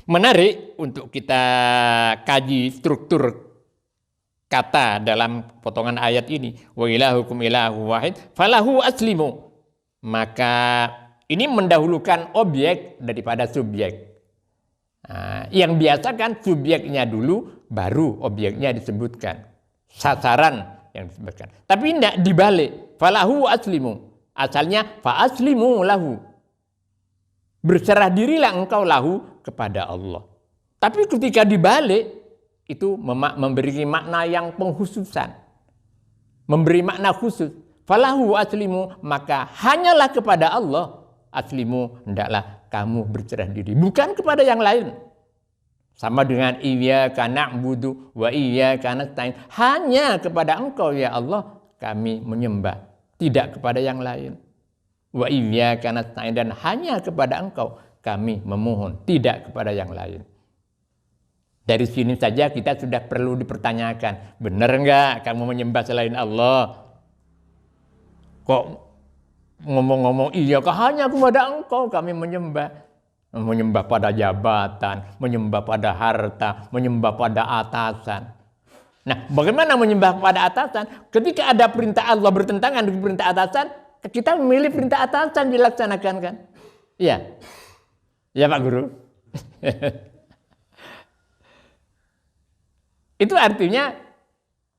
Menarik untuk kita kaji struktur kata dalam potongan ayat ini. Wa ilahukum ilahu wahid falahu aslimu. Maka ini mendahulukan objek daripada subjek. Nah, yang biasa kan subjeknya dulu, baru objeknya disebutkan. Sasaran yang disebutkan. Tapi tidak dibalik. Falahu aslimu. Asalnya fa aslimu lahu. Berserah dirilah engkau lahu kepada Allah. Tapi ketika dibalik, itu memberi makna yang pengkhususan. Memberi makna khusus. Falahu aslimu, maka hanyalah kepada Allah aslimu, hendaklah kamu berserah diri. Bukan kepada yang lain. Sama dengan iyyaka na'budu wa iyyaka nasta'in. Hanya kepada Engkau ya Allah kami menyembah, tidak kepada yang lain. Wa iyyaka nasta'in, dan hanya kepada Engkau kami memohon, tidak kepada yang lain. Dari sini saja kita sudah perlu dipertanyakan, benar enggak kamu menyembah selain Allah? Kok ngomong-ngomong iyyaka hanya kepada Engkau kami menyembah? Menyembah pada jabatan, menyembah pada harta, menyembah pada atasan. Nah, bagaimana menyembah pada atasan? Ketika ada perintah Allah bertentangan dengan perintah atasan, kita memilih perintah atasan dilaksanakan, kan? Iya. Ya Pak Guru. Itu artinya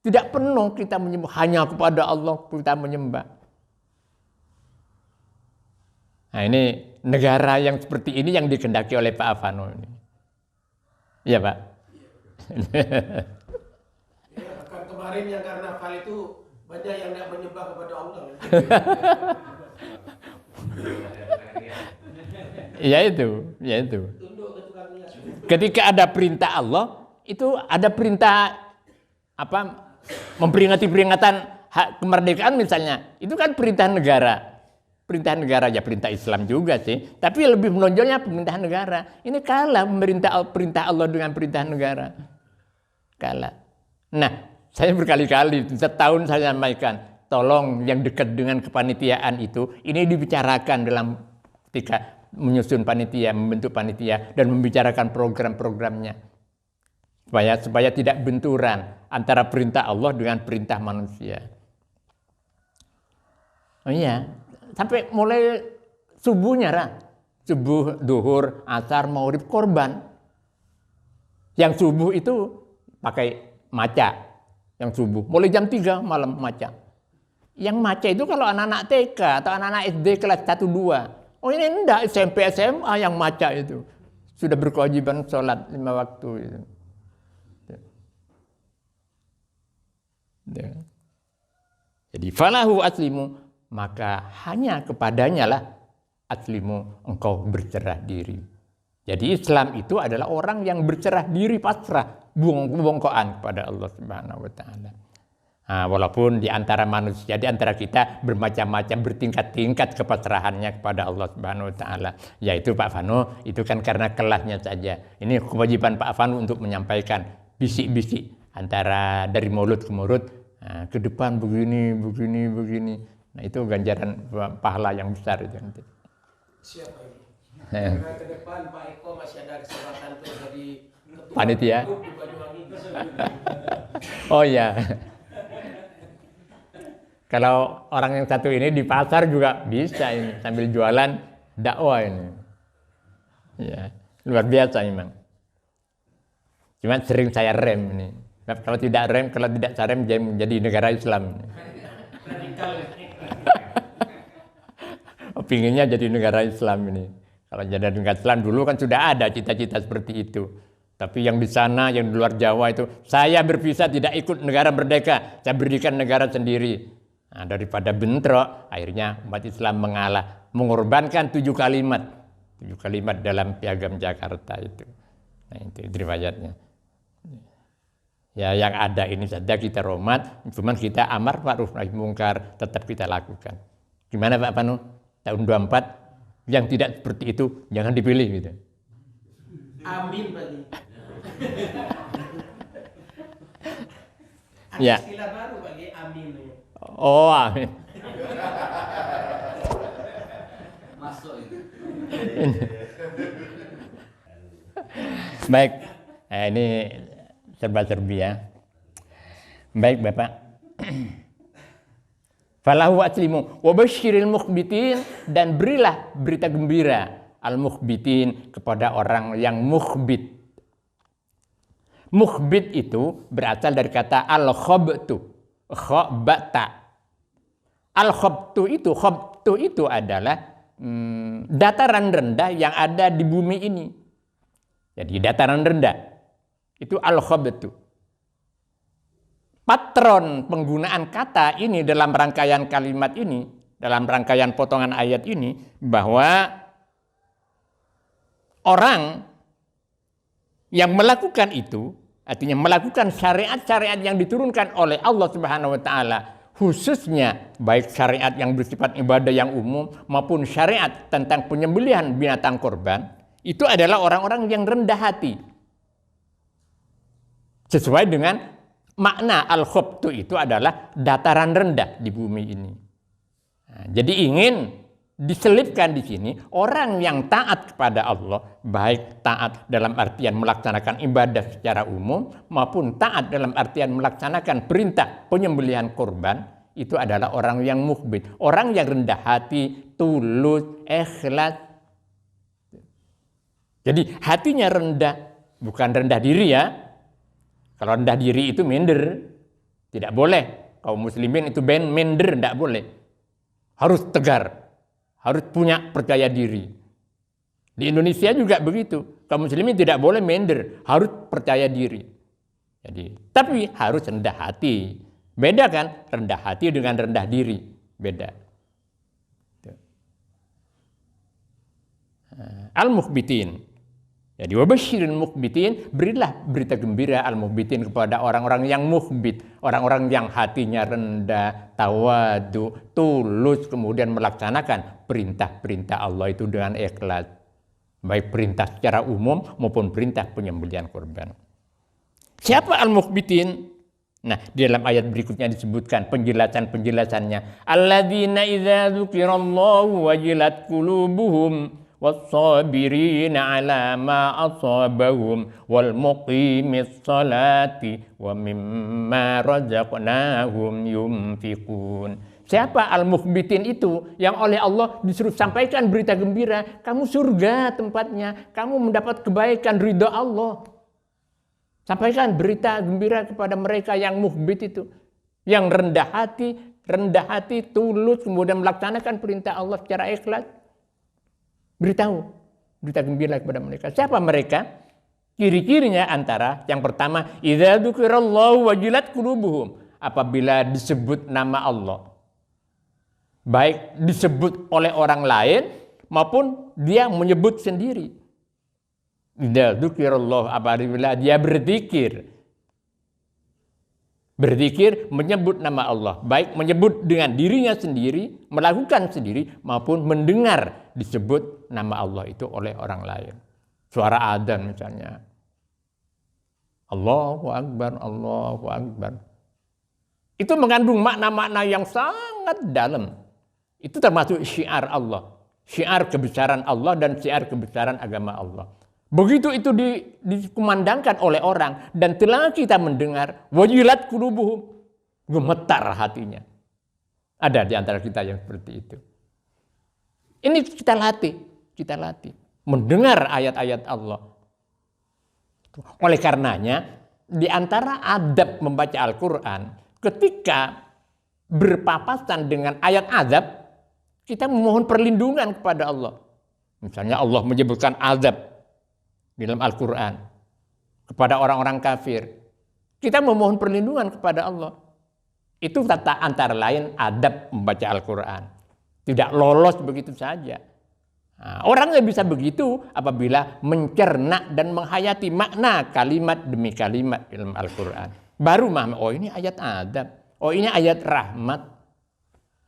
tidak penuh kita menyembah hanya kepada Allah kita menyembah. Nah, ini negara yang seperti ini yang dikehendaki oleh Pak Avano ini. Iya Pak. Ya, kan kemarin yang karnaval itu banyak yang tidak menyembah kepada Allah. Ya itu. Ketika ada perintah Allah, itu ada perintah memperingati peringatan hak kemerdekaan misalnya. Itu kan perintah negara. Perintah negara ya perintah Islam juga sih, tapi lebih menonjolnya perintah negara. Ini kalah perintah Allah dengan perintah negara. Kalah. Nah, saya berkali-kali setahun saya sampaikan, tolong yang dekat dengan kepanitiaan itu ini dibicarakan dalam ketika menyusun panitia, membentuk panitia dan membicarakan program-programnya. Supaya tidak benturan antara perintah Allah dengan perintah manusia. Oh iya. Sampai mulai subuhnya, subuh, duhur, asar, maghrib, korban. Yang subuh itu pakai maca, yang subuh. Mulai jam 3 malam maca. Yang maca itu kalau anak-anak TK atau anak-anak SD kelas 1-2. Oh ini enggak, SMP, SMA yang maca itu. Sudah berkewajiban sholat 5 waktu itu. Jadi falahu aslimu, maka hanya kepadanya lah aslimu engkau berserah diri. Jadi Islam itu adalah orang yang berserah diri, pasrah, bongkoan kepada Allah Subhanahu wa taala. Nah, walaupun di antara manusia, di antara kita bermacam-macam, bertingkat-tingkat kepasrahannya kepada Allah Subhanahu wa taala. Yaitu Pak Vano, itu kan karena kelasnya saja. Ini kewajiban Pak Vano untuk menyampaikan bisik-bisik antara dari mulut ke mulut, ke depan begini. Nah, itu ganjaran pahala yang besar itu nanti. Siapa ini? Karena ke depan Pak Eko masih ada kesempatan untuk jadi ketua panitia di Banyuwangi. Oh iya. Kalau orang yang satu ini di pasar juga bisa ini sambil jualan dakwah ini. Ya, luar biasa memang. Cuma sering saya rem ini. Kalau tidak saya rem jadi negara Islam. Pinginnya jadi negara Islam ini. Kalau jadi negara Islam dulu kan sudah ada cita-cita seperti itu. Tapi yang di sana, yang di luar Jawa itu, saya berpisah tidak ikut negara merdeka. Saya berdirikan negara sendiri. Nah, daripada bentrok, akhirnya umat Islam mengalah. Mengorbankan 7 kalimat. 7 kalimat dalam Piagam Jakarta itu. Nah, itu riwayatnya. Ya, yang ada ini saja kita hormat, cuman kita amar ma'ruf nahi mungkar tetap kita lakukan. Gimana Pak Panu? Tahun 24 yang tidak seperti itu jangan dipilih gitu. Amin bagi. Ada Ya. istilah baru bagi amin. Oh, amin. Masuk itu. Baik, ini serba-serbi ya. Baik Bapak. Falahu aslimu wa basyiril mukhbitin, dan berilah berita gembira al-mukhbitin kepada orang yang mukhbit. Mukhbit itu berasal dari kata al-khabtu, khabata. Al-khabtu itu adalah dataran rendah yang ada di bumi ini. Jadi dataran rendah itu al-khabtu. Patron penggunaan kata ini dalam rangkaian kalimat ini, dalam rangkaian potongan ayat ini, bahwa orang yang melakukan itu, artinya melakukan syariat-syariat yang diturunkan oleh Allah Subhanahu wa taala, khususnya baik syariat yang bersifat ibadah yang umum maupun syariat tentang penyembelihan binatang korban, itu adalah orang-orang yang rendah hati. Sesuai dengan makna al-khobtu itu adalah dataran rendah di bumi ini. Nah, jadi ingin diselipkan di sini orang yang taat kepada Allah, baik taat dalam artian melaksanakan ibadah secara umum maupun taat dalam artian melaksanakan perintah penyembelihan korban, itu adalah orang yang mukhbit, orang yang rendah hati, tulus, ikhlas. Jadi hatinya rendah, bukan rendah diri ya. Kalau rendah diri itu minder, tidak boleh. Kaum muslimin itu minder, tidak boleh. Harus tegar, harus punya percaya diri. Di Indonesia juga begitu. Kaum muslimin tidak boleh minder, harus percaya diri. Jadi, tapi harus rendah hati. Beda kan? Rendah hati dengan rendah diri. Beda. Al-mukhbitin. Jadi wabasyirin mukhbitin, berilah berita gembira al-mukhbitin kepada orang-orang yang mukhbit, orang-orang yang hatinya rendah, tawadu, tulus, kemudian melaksanakan perintah-perintah Allah itu dengan ikhlas. Baik perintah secara umum maupun perintah penyembelihan korban. Siapa al-mukhbitin? Nah, di dalam ayat berikutnya disebutkan penjelasannya. Alladzina idza dzukirallahu wajilat qulubuhum والصابرين على ما أصابهم والمقيم الصلاة ومما رزقناهم ينفقون. Siapa al-mukhbitin itu yang oleh Allah disuruh sampaikan berita gembira, kamu surga tempatnya, kamu mendapat kebaikan ridha Allah. Sampaikan berita gembira kepada mereka yang mukhbit itu, yang rendah hati, tulus, kemudian melaksanakan perintah Allah secara ikhlas. Beritahu berita gembira kepada mereka. Siapa mereka? Ciri-cirinya antara yang pertama, idza dzukirallahu wajilat qulubuhum, apabila disebut nama Allah, baik disebut oleh orang lain maupun dia menyebut sendiri. Idza dzukirallahu, apabila dia berzikir menyebut nama Allah, baik menyebut dengan dirinya sendiri, melakukan sendiri, maupun mendengar disebut nama Allah itu oleh orang lain. Suara adzan misalnya, Allahu Akbar, Allahu Akbar. Itu mengandung makna-makna yang sangat dalam. Itu termasuk syiar Allah, syiar kebesaran Allah dan syiar kebesaran agama Allah. Begitu itu dikumandangkan oleh orang dan telah kita mendengar, wajilat qulubuhum, gemetar hatinya. Ada di antara kita yang seperti itu. Ini kita latih mendengar ayat-ayat Allah. Oleh karenanya, di antara adab membaca Al-Quran, ketika berpapasan dengan ayat azab, kita memohon perlindungan kepada Allah. Misalnya Allah menyebutkan azab di dalam Al-Quran kepada orang-orang kafir, kita memohon perlindungan kepada Allah. Itu antara lain adab membaca Al-Quran. Tidak lolos begitu saja. Nah, orang yang bisa begitu apabila mencerna dan menghayati makna kalimat demi kalimat dalam Al-Quran. Baru memahami, oh ini ayat adab, oh ini ayat rahmat.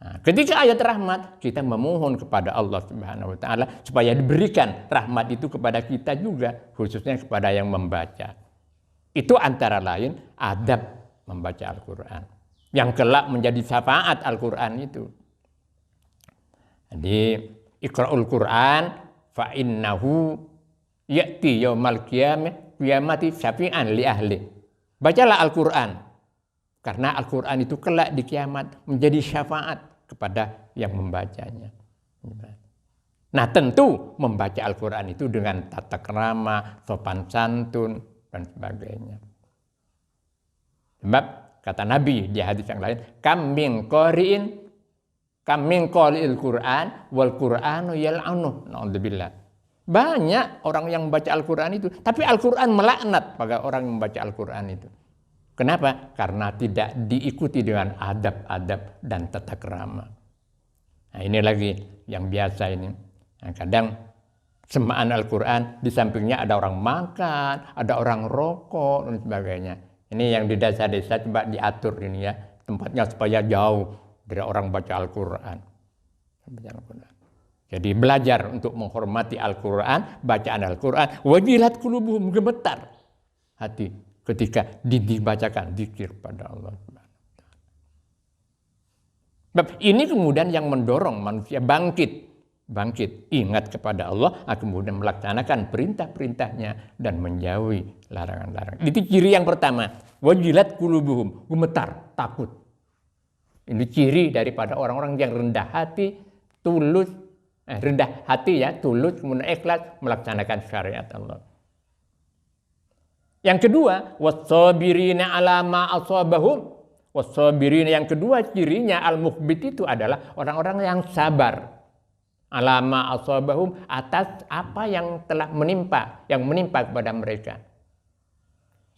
Nah, ketika ayat rahmat, kita memohon kepada Allah Subhanahu wa taala supaya diberikan rahmat itu kepada kita juga, khususnya kepada yang membaca. Itu antara lain adab membaca Al-Quran, yang kelak menjadi syafaat Al-Quran itu. Jadi, Iqra'ul Quran fa innahu ya'ti yaumal qiyamati syafi'an li ahli. Bacalah Al-Quran, karena Al-Quran itu kelak di kiamat menjadi syafaat kepada yang membacanya. Nah, tentu membaca Al-Quran itu dengan tata krama, sopan santun, dan sebagainya. Sebab kata Nabi di hadis yang lain, kam min qari'il Quran wal Qur'anu yal'anu. Na'udzubillah. Banyak orang yang membaca Al-Quran itu, tapi Al-Quran melaknat pada orang yang membaca Al-Quran itu. Kenapa? Karena tidak diikuti dengan adab-adab dan tata krama. Nah, ini lagi yang biasa ini. Nah, kadang semaan Al-Quran, di sampingnya ada orang makan, ada orang rokok, dan sebagainya. Ini yang di desa-desa coba diatur ini ya, tempatnya supaya jauh dari orang baca Al-Quran. Jadi belajar untuk menghormati Al-Quran, bacaan Al-Quran, wajilat qulubuhum, gemetar hati ketika dibacakan zikir pada Allah. Ini kemudian yang mendorong manusia bangkit, ingat kepada Allah, kemudian melaksanakan perintah-perintahnya dan menjauhi larangan-larangan. Itu ciri yang pertama, wajilat qulubuhum, gemetar, takut. Ini ciri daripada orang-orang yang rendah hati, tulus, rendah hati ya, tulus, kemudian ikhlas melaksanakan syariat Allah. Yang kedua, was-sabirina 'ala ma asabahum. Was-sabirina yang kedua cirinya al-mukhbit itu adalah orang-orang yang sabar. 'Ala ma asabahum, atas apa yang telah menimpa kepada mereka.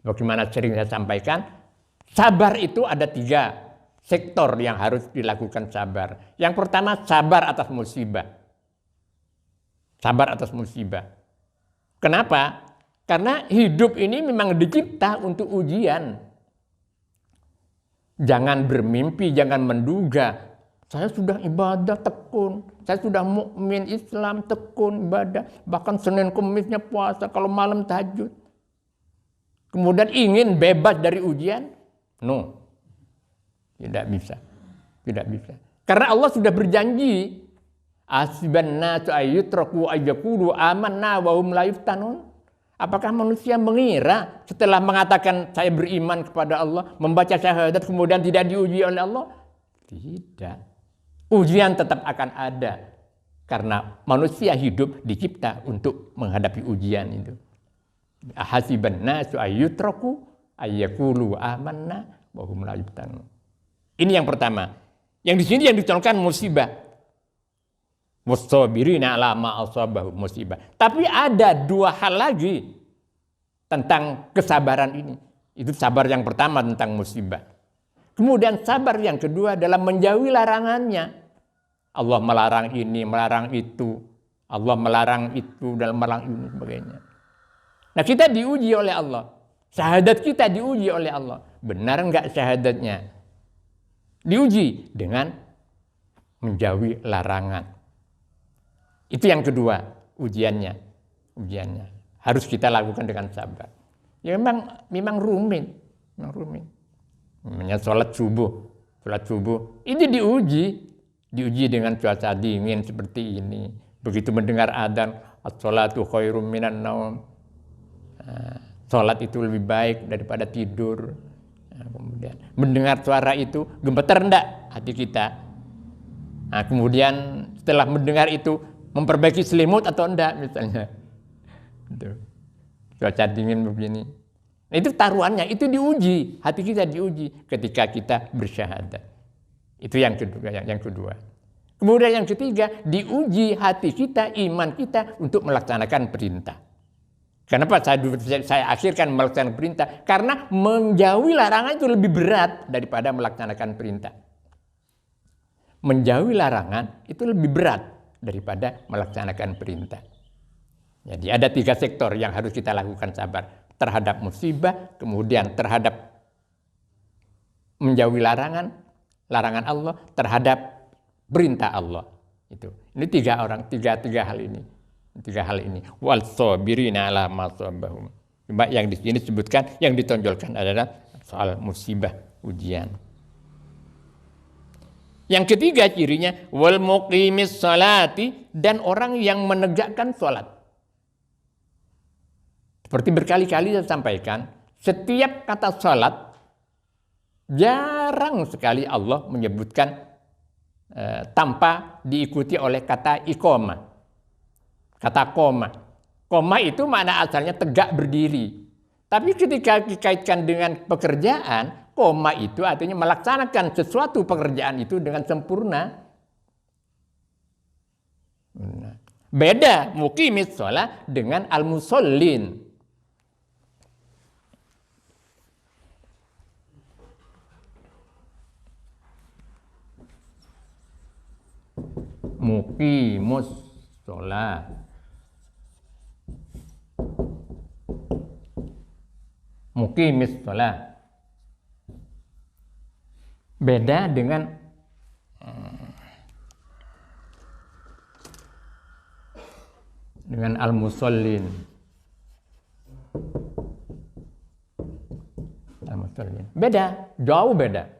Bagaimana sering saya sampaikan, sabar itu ada 3 sektor yang harus dilakukan sabar. Yang pertama, sabar atas musibah. Sabar atas musibah. Kenapa? Karena hidup ini memang dicipta untuk ujian. Jangan bermimpi, jangan menduga. Saya sudah ibadah tekun, saya sudah mukmin Islam tekun ibadah, bahkan Senin Kemisnya puasa, kalau malam tahajud. Kemudian ingin bebas dari ujian? No. Tidak bisa. Tidak bisa. Karena Allah sudah berjanji, asiban nasu ayyutraku ayyakulu amanna wa hum la yuftanun. Apakah manusia mengira setelah mengatakan saya beriman kepada Allah, membaca syahadat kemudian tidak diuji oleh Allah? Tidak. Ujian tetap akan ada. Karena manusia hidup dicipta untuk menghadapi ujian itu. Hasiban nasu ayyutraku ayyakulu amanna wa hum la yuftanun. Ini yang pertama. Yang di sini yang dicontohkan musibah. Wasabirina 'ala ma asabahum musibah. Tapi ada 2 hal lagi tentang kesabaran ini. Itu sabar yang pertama tentang musibah. Kemudian sabar yang kedua dalam menjauhi larangannya. Allah melarang ini, melarang itu. Allah melarang itu, dalam melarang ini sebagainya. Nah, kita diuji oleh Allah. Syahadat kita diuji oleh Allah. Benar enggak syahadatnya? Diuji dengan menjauhi larangan. Itu yang kedua ujiannya. Harus kita lakukan dengan sabar. Ya memang rumit. Namanya sholat subuh ini diuji dengan cuaca dingin seperti ini. Begitu mendengar adzan, as-sholatu khairum minan naum. Sholat itu lebih baik daripada tidur. Kemudian mendengar suara itu gemetar enggak hati kita? Kemudian setelah mendengar itu memperbaiki selimut atau enggak misalnya. Cuaca dingin begini. Nah, itu taruhannya, itu diuji. Hati kita diuji ketika kita bersyahadat. Itu yang kedua. Kemudian yang ketiga, diuji hati kita, iman kita untuk melaksanakan perintah. Kenapa saya akhirkan melaksanakan perintah? Karena menjauhi larangan itu lebih berat daripada melaksanakan perintah. Menjauhi larangan itu lebih berat daripada melaksanakan perintah. Jadi ada 3 sektor yang harus kita lakukan sabar. Terhadap musibah, kemudian terhadap menjauhi larangan Allah, terhadap perintah Allah. Ini 3 hal ini. 3 hal ini. Wal sabirina 'ala ma asabahum. Cuma yang di sini disebutkan, yang ditonjolkan adalah soal musibah, ujian. Yang ketiga cirinya wal muqimis sholati, dan orang yang menegakkan sholat. Seperti berkali-kali saya sampaikan, setiap kata sholat jarang sekali Allah menyebutkan tanpa diikuti oleh kata iqamah. Kata koma. Koma itu makna asalnya tegak berdiri. Tapi ketika dikaitkan dengan pekerjaan, koma itu artinya melaksanakan sesuatu pekerjaan itu dengan sempurna. Beda muqimis sholat dengan al-musallin. Muqimus sholat. Muqimis shalah. Beda dengan al-musallin. Al-musallin. Beda, jauh beda.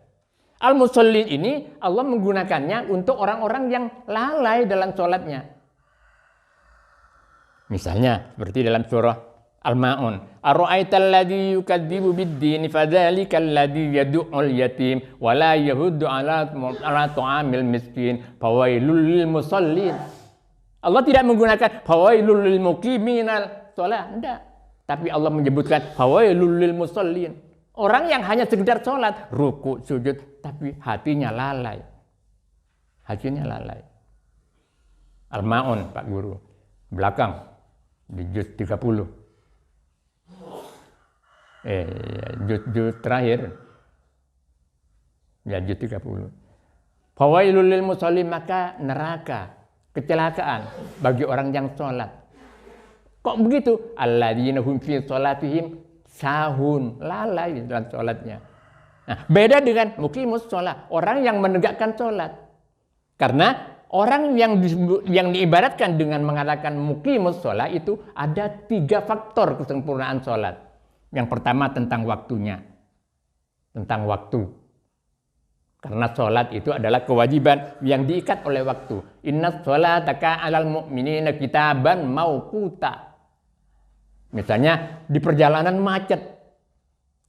Al-musallin ini Allah menggunakannya untuk orang-orang yang lalai dalam sholatnya. Misalnya seperti dalam surah Al-Ma'un. Ara'aital ladzi yukadzibu bid-din fadzalikal ladzi yad'ul yatim wa la yahuddu ala ta'amil miskin fawailul lil musallin. Allah tidak menggunakan fawailul lil muqiminal shalah, enggak. Tapi Allah menyebutkan fawailul lil musallin. Orang yang hanya sekedar sholat, ruku, sujud, tapi hatinya lalai. Hatinya lalai. Al-Ma'un, Pak Guru. Belakang, di juz 30. Juz terakhir. Ya, juz 30. Fawailul lil musallin, maka neraka, kecelakaan bagi orang yang sholat. Kok begitu? Alladzina hum fi sholatihim sahun, lalai dalam sholatnya. Nah, beda dengan muqimus sholat, orang yang menegakkan sholat. Karena orang yang diibaratkan dengan mengatakan muqimus sholat itu ada 3 faktor kesempurnaan sholat. Yang pertama tentang waktunya, tentang waktu. Karena sholat itu adalah kewajiban yang diikat oleh waktu. Inna sholata ka'alal mu'minina kitaban mauquta. Misalnya di perjalanan macet,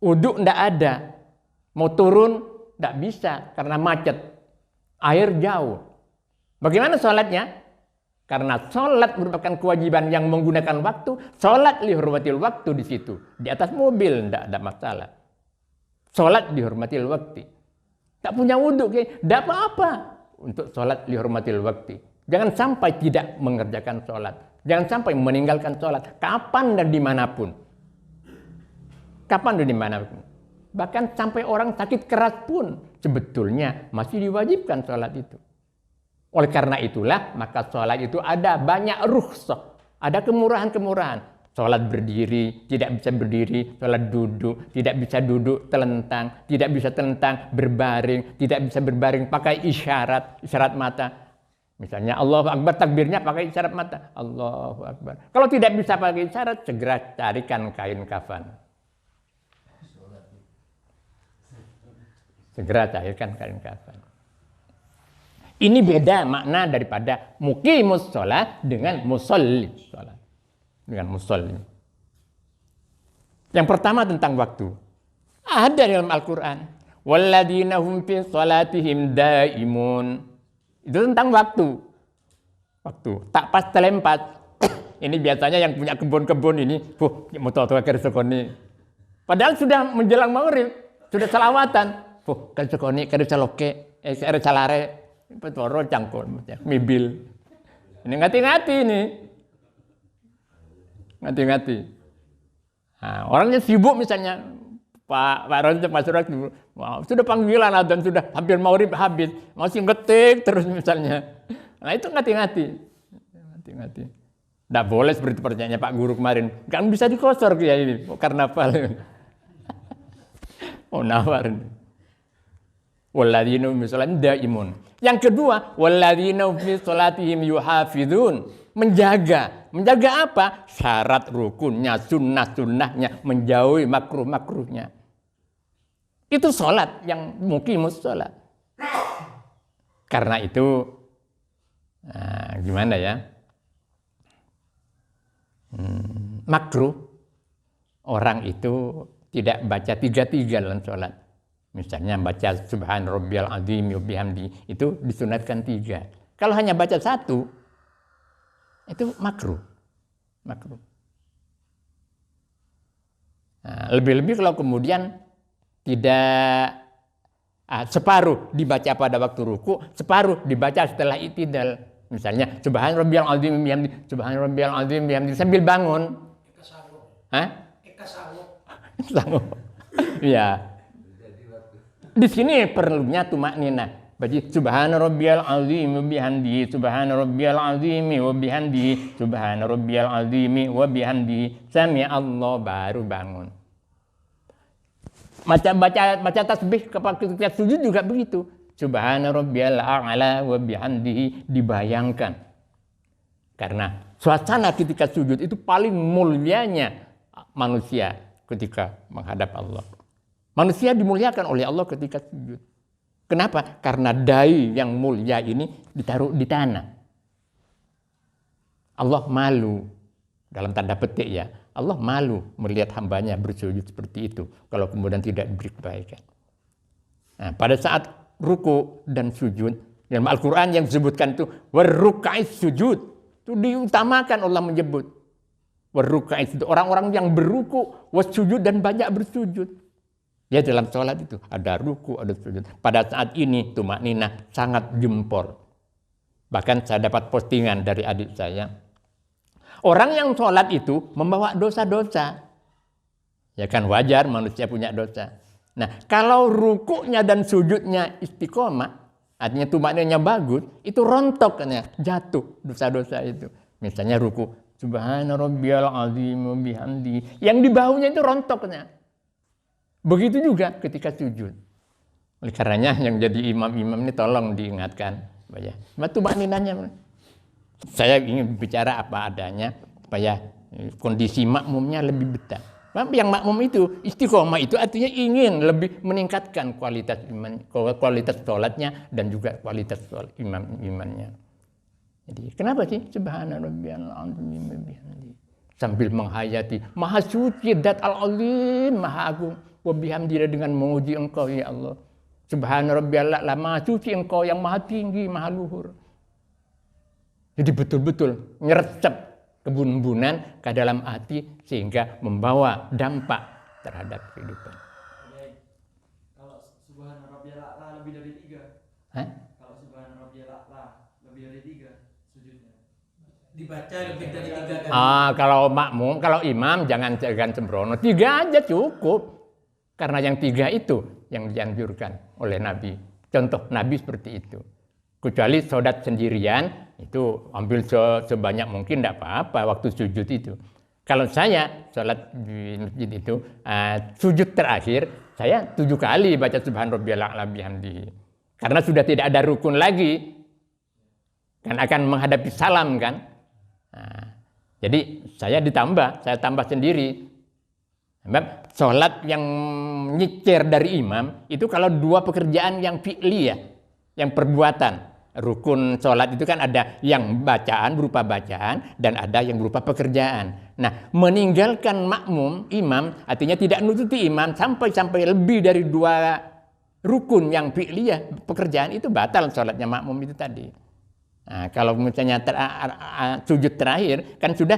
uduk ndak ada, mau turun ndak bisa karena macet, air jauh. Bagaimana sholatnya? Karena sholat merupakan kewajiban yang menggunakan waktu, sholat lihurmatil waktu di situ. Di atas mobil ndak ada masalah. Sholat lihurmatil waktu. Tak punya wudhu, ndak apa-apa untuk sholat lihurmatil waktu. Jangan sampai tidak mengerjakan sholat. Jangan sampai meninggalkan sholat. Kapan dan dimanapun. Kapan dan dimanapun. Bahkan sampai orang sakit keras pun sebetulnya masih diwajibkan sholat itu. Oleh karena itulah maka sholat itu ada banyak rukhsah. Ada kemurahan-kemurahan. Sholat berdiri, tidak bisa berdiri. Sholat duduk, tidak bisa duduk telentang. Tidak bisa telentang berbaring. Tidak bisa berbaring pakai isyarat mata. Misalnya Allahu Akbar, takbirnya pakai isyarat mata. Allahu Akbar. Kalau tidak bisa pakai isyarat, segera carikan kain kafan. Segera carikan kain kafan. Ini beda makna daripada muqimus sholat dengan musalli sholat. Dengan musalli. Yang pertama tentang waktu. Ada dalam Al-Quran. Walladzina hum fi sholatihim daimun. Itu tentang waktu. Waktu. Tak pas telempat. Ini biasanya yang punya kebun-kebun ini. Mau tahu kerja padahal sudah menjelang maghrib. Sudah salawatan. Kerja loke. Kerja lare. Petoro cangkul. Mibil. Ini ngati-ngati ini. Ngati-ngati. Nah, orangnya sibuk misalnya. Pak Ronce, Pak Surat, wow, sudah panggilan dan sudah hampir maghrib habis, masih ngetik terus misalnya. Nah itu ngati-ngati. Nggak boleh seperti pertanyaannya Pak Guru kemarin. Kan bisa dikosor kayak ini, karnaval. Oh nawar. Walladzina hum fi sholatihim daimun. Yang kedua, walladzina hum fi sholatihim yuhafizun. Menjaga apa? Syarat rukunnya, sunnah-sunnahnya, menjauhi makruh-makruhnya. Itu sholat yang muqimus sholat. Karena itu, gimana ya? Makruh, orang itu tidak baca 3-3 dalam sholat. Misalnya baca Subhan Rabbiyal Azim wa bihamdi, itu disunatkan 3. Kalau hanya baca 1, itu makruh. Nah, lebih-lebih kalau kemudian tidak separuh dibaca pada waktu ruku, separuh dibaca setelah i'tidal. Misalnya Subhan Rabbiyal Azim bihamdi, Subhan Rabbiyal Azim bihamdi sambil bangun. Eka sanggup. Ya. Di sini perlunya tumakninah. Baca Subhana Rabbiyal Azim wa bihamdihi, Subhana Rabbiyal Azim wa bihamdihi, Subhana Rabbiyal Azim wa bihamdihi, Sami Allah, baru bangun. baca tasbih ketika sujud juga begitu. Subhana rabbiyal a'la wa bihamdihi, dibayangkan. Karena suasana ketika sujud itu paling mulianya manusia ketika menghadap Allah. Manusia dimuliakan oleh Allah ketika sujud. Kenapa? Karena dai yang mulia ini ditaruh di tanah. Allah malu, dalam tanda petik ya, Allah malu melihat hambanya bersujud seperti itu kalau kemudian tidak diberi kebaikan. Nah, pada saat ruku dan sujud, dalam Al-Quran yang disebutkan itu warruka'is sujud, itu diutamakan Allah menyebut warruka'is, orang-orang yang beruku wasujud dan banyak bersujud. Ya, dalam sholat itu ada ruku, ada sujud. Pada saat ini tumakninah sangat jempol. Bahkan saya dapat postingan dari adik saya, orang yang sholat itu membawa dosa-dosa. Ya kan, wajar manusia punya dosa. Nah, kalau rukuknya dan sujudnya istiqomah, artinya tumakninahnya bagus, itu rontoknya, jatuh dosa-dosa itu. Misalnya ruku, subhana rabbiyal azim wa bihamdi, yang di bahunya itu rontoknya. Begitu juga ketika sujud. Oleh karenanya yang jadi imam-imam ini tolong diingatkan. Tumakninahnya. Saya ingin bicara apa adanya supaya kondisi makmumnya lebih betah. Yang makmum itu istiqomah itu artinya ingin lebih meningkatkan kualitas iman, kualitas sholatnya dan juga kualitas imannya. Jadi kenapa sih subhana rabbiyal azim bihamdi sambil menghayati maha suci dat al-azim maha agung wa bihamdi, dengan memuji engkau ya Allah. Subhana rabbiyal a'la, maha suci engkau yang maha tinggi, maha luhur. Jadi betul-betul nyeresep kebun-bunan ke dalam hati sehingga membawa dampak terhadap kehidupan. Kalau subhana rabbiyal a'la lebih dari 3. Kalau subhana rabbiyal a'la lebih dari 3 sujudnya. Dibaca lebih dari 3 kali. Kalau makmum, kalau imam jangan sembrono, 3 aja cukup. Karena yang 3 itu yang dianjurkan oleh Nabi. Contoh Nabi seperti itu. Kecuali sholat sendirian, itu ambil sebanyak mungkin, tidak apa-apa waktu sujud itu. Kalau saya sholat di masjid itu, sujud terakhir, saya 7 kali baca subhan rabbiyal a'la bihamdihi. Karena sudah tidak ada rukun lagi. Kan akan menghadapi salam kan. Jadi saya tambah sendiri. Sholat yang nyicir dari imam itu kalau 2 pekerjaan yang fi'li ya, yang perbuatan. Rukun sholat itu kan ada yang bacaan, berupa bacaan, dan ada yang berupa pekerjaan. Nah, meninggalkan makmum, imam, artinya tidak nututi imam sampai lebih dari 2 rukun yang fi'li ya, pekerjaan, itu batal sholatnya makmum itu tadi. Nah, kalau misalnya sujud terakhir kan sudah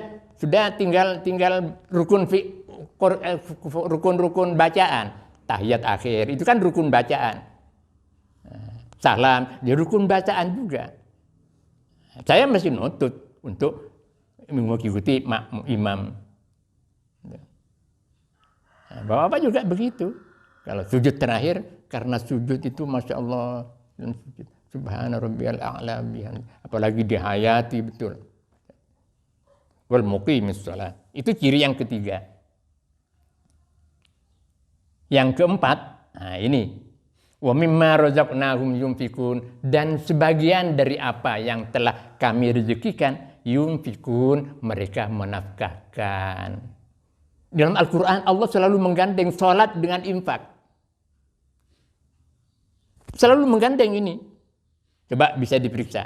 tinggal rukun bacaan, tahiyat akhir itu kan rukun bacaan, salam dia rukun bacaan juga. Saya masih nutut untuk mengikuti imam. Bapak juga begitu. Kalau sujud terakhir, karena sujud itu masya Allah, subhana rabbiyal a'la bihamdi, apalagi dihayati betul. Wal muqimis shalah, itu ciri yang ketiga. Yang keempat, ini wa mimma razaqnahum yunfikun, dan sebagian dari apa yang telah kami rezekikan, yunfikun, mereka menafkahkan. Dalam Al-Quran Allah selalu menggandeng sholat dengan infak. Selalu menggandeng ini. Coba bisa diperiksa.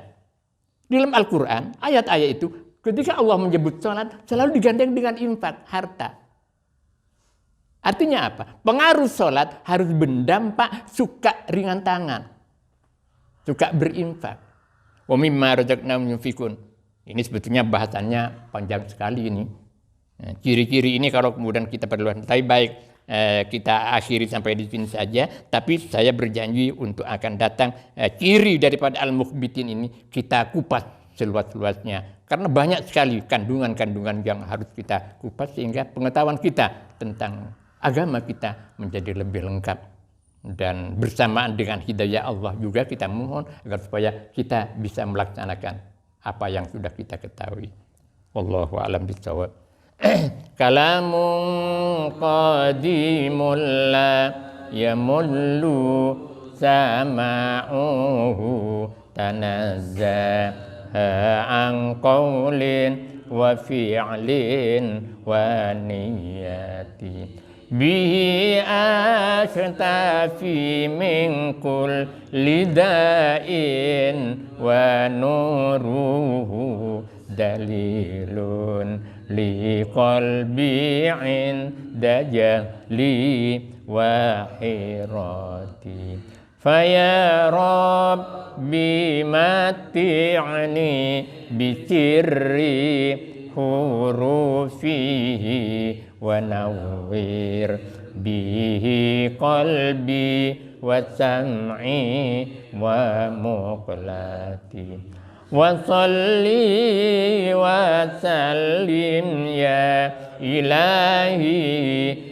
Di dalam Al-Quran, ayat-ayat itu, ketika Allah menyebut sholat, selalu digandeng dengan infak, harta. Artinya apa? Pengaruh sholat harus berdampak suka ringan tangan. Suka berinfak. Wa mimma razaqnahum yunfikun. Ini sebetulnya bahasannya panjang sekali ini. Nah, ciri-ciri ini kalau kemudian kita perlukan. Tapi baik, kita akhiri sampai di sini saja. Tapi saya berjanji untuk akan datang ciri daripada al-mukhbitin ini kita kupas seluas-luasnya. Karena banyak sekali kandungan-kandungan yang harus kita kupas sehingga pengetahuan kita tentang agama kita menjadi lebih lengkap. Dan bersamaan dengan hidayah Allah juga kita mohon agar supaya kita bisa melaksanakan apa yang sudah kita ketahui. Wallahu a'lam bishawab. Kalamun qadimul la yamullu sama'uhu tanazzaha an qawlin wa fi'lin wa niyati bihi ashtafi min kulli da'in wa nuruhu dalilun li qalbi inda jahli wa hirati faya rabbi mati'ni bisirri hurufihi wa nawwir bihi qalbi wa sam'i wa muqlati wa salli wa sallim ya ilahi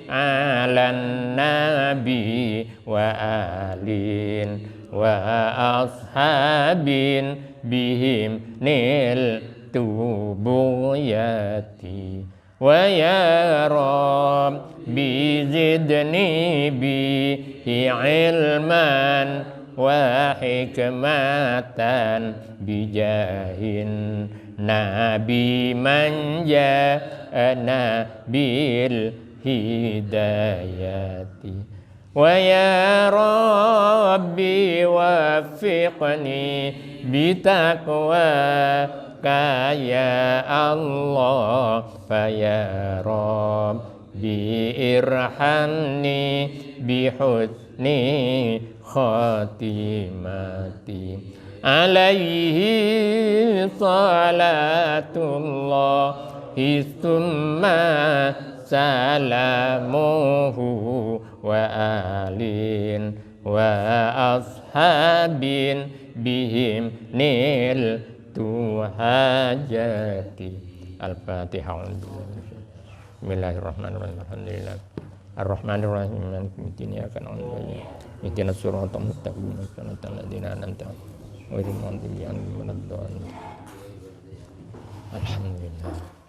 ala nabi wa alin wa ashabin bihim nil tubuyati wa ya rabbi zidni bihi ilman wa hikmatan bijahin nabi man ja'ana bil hidayati wa ya rabbi waffiqni bitaqwa ya Allah fa ya rabbi irhamni bihusni khatimati alaihi salatullahi summa salamuhu wa alin wa ashabin bihim nil tuhajati. Al-Fatihah. Bismillahirrahmanirrahim. Alhamdulillah. Ar-Rahmanirrahim. Maliki yaumiddin. Iyyaka na'budu wa iyyaka nasta'in. Ihdinas siratal mustaqim. Siratal ladzina an'amta 'alaihim ghairil maghdubi 'alaihim waladdallin. Alhamdulillah.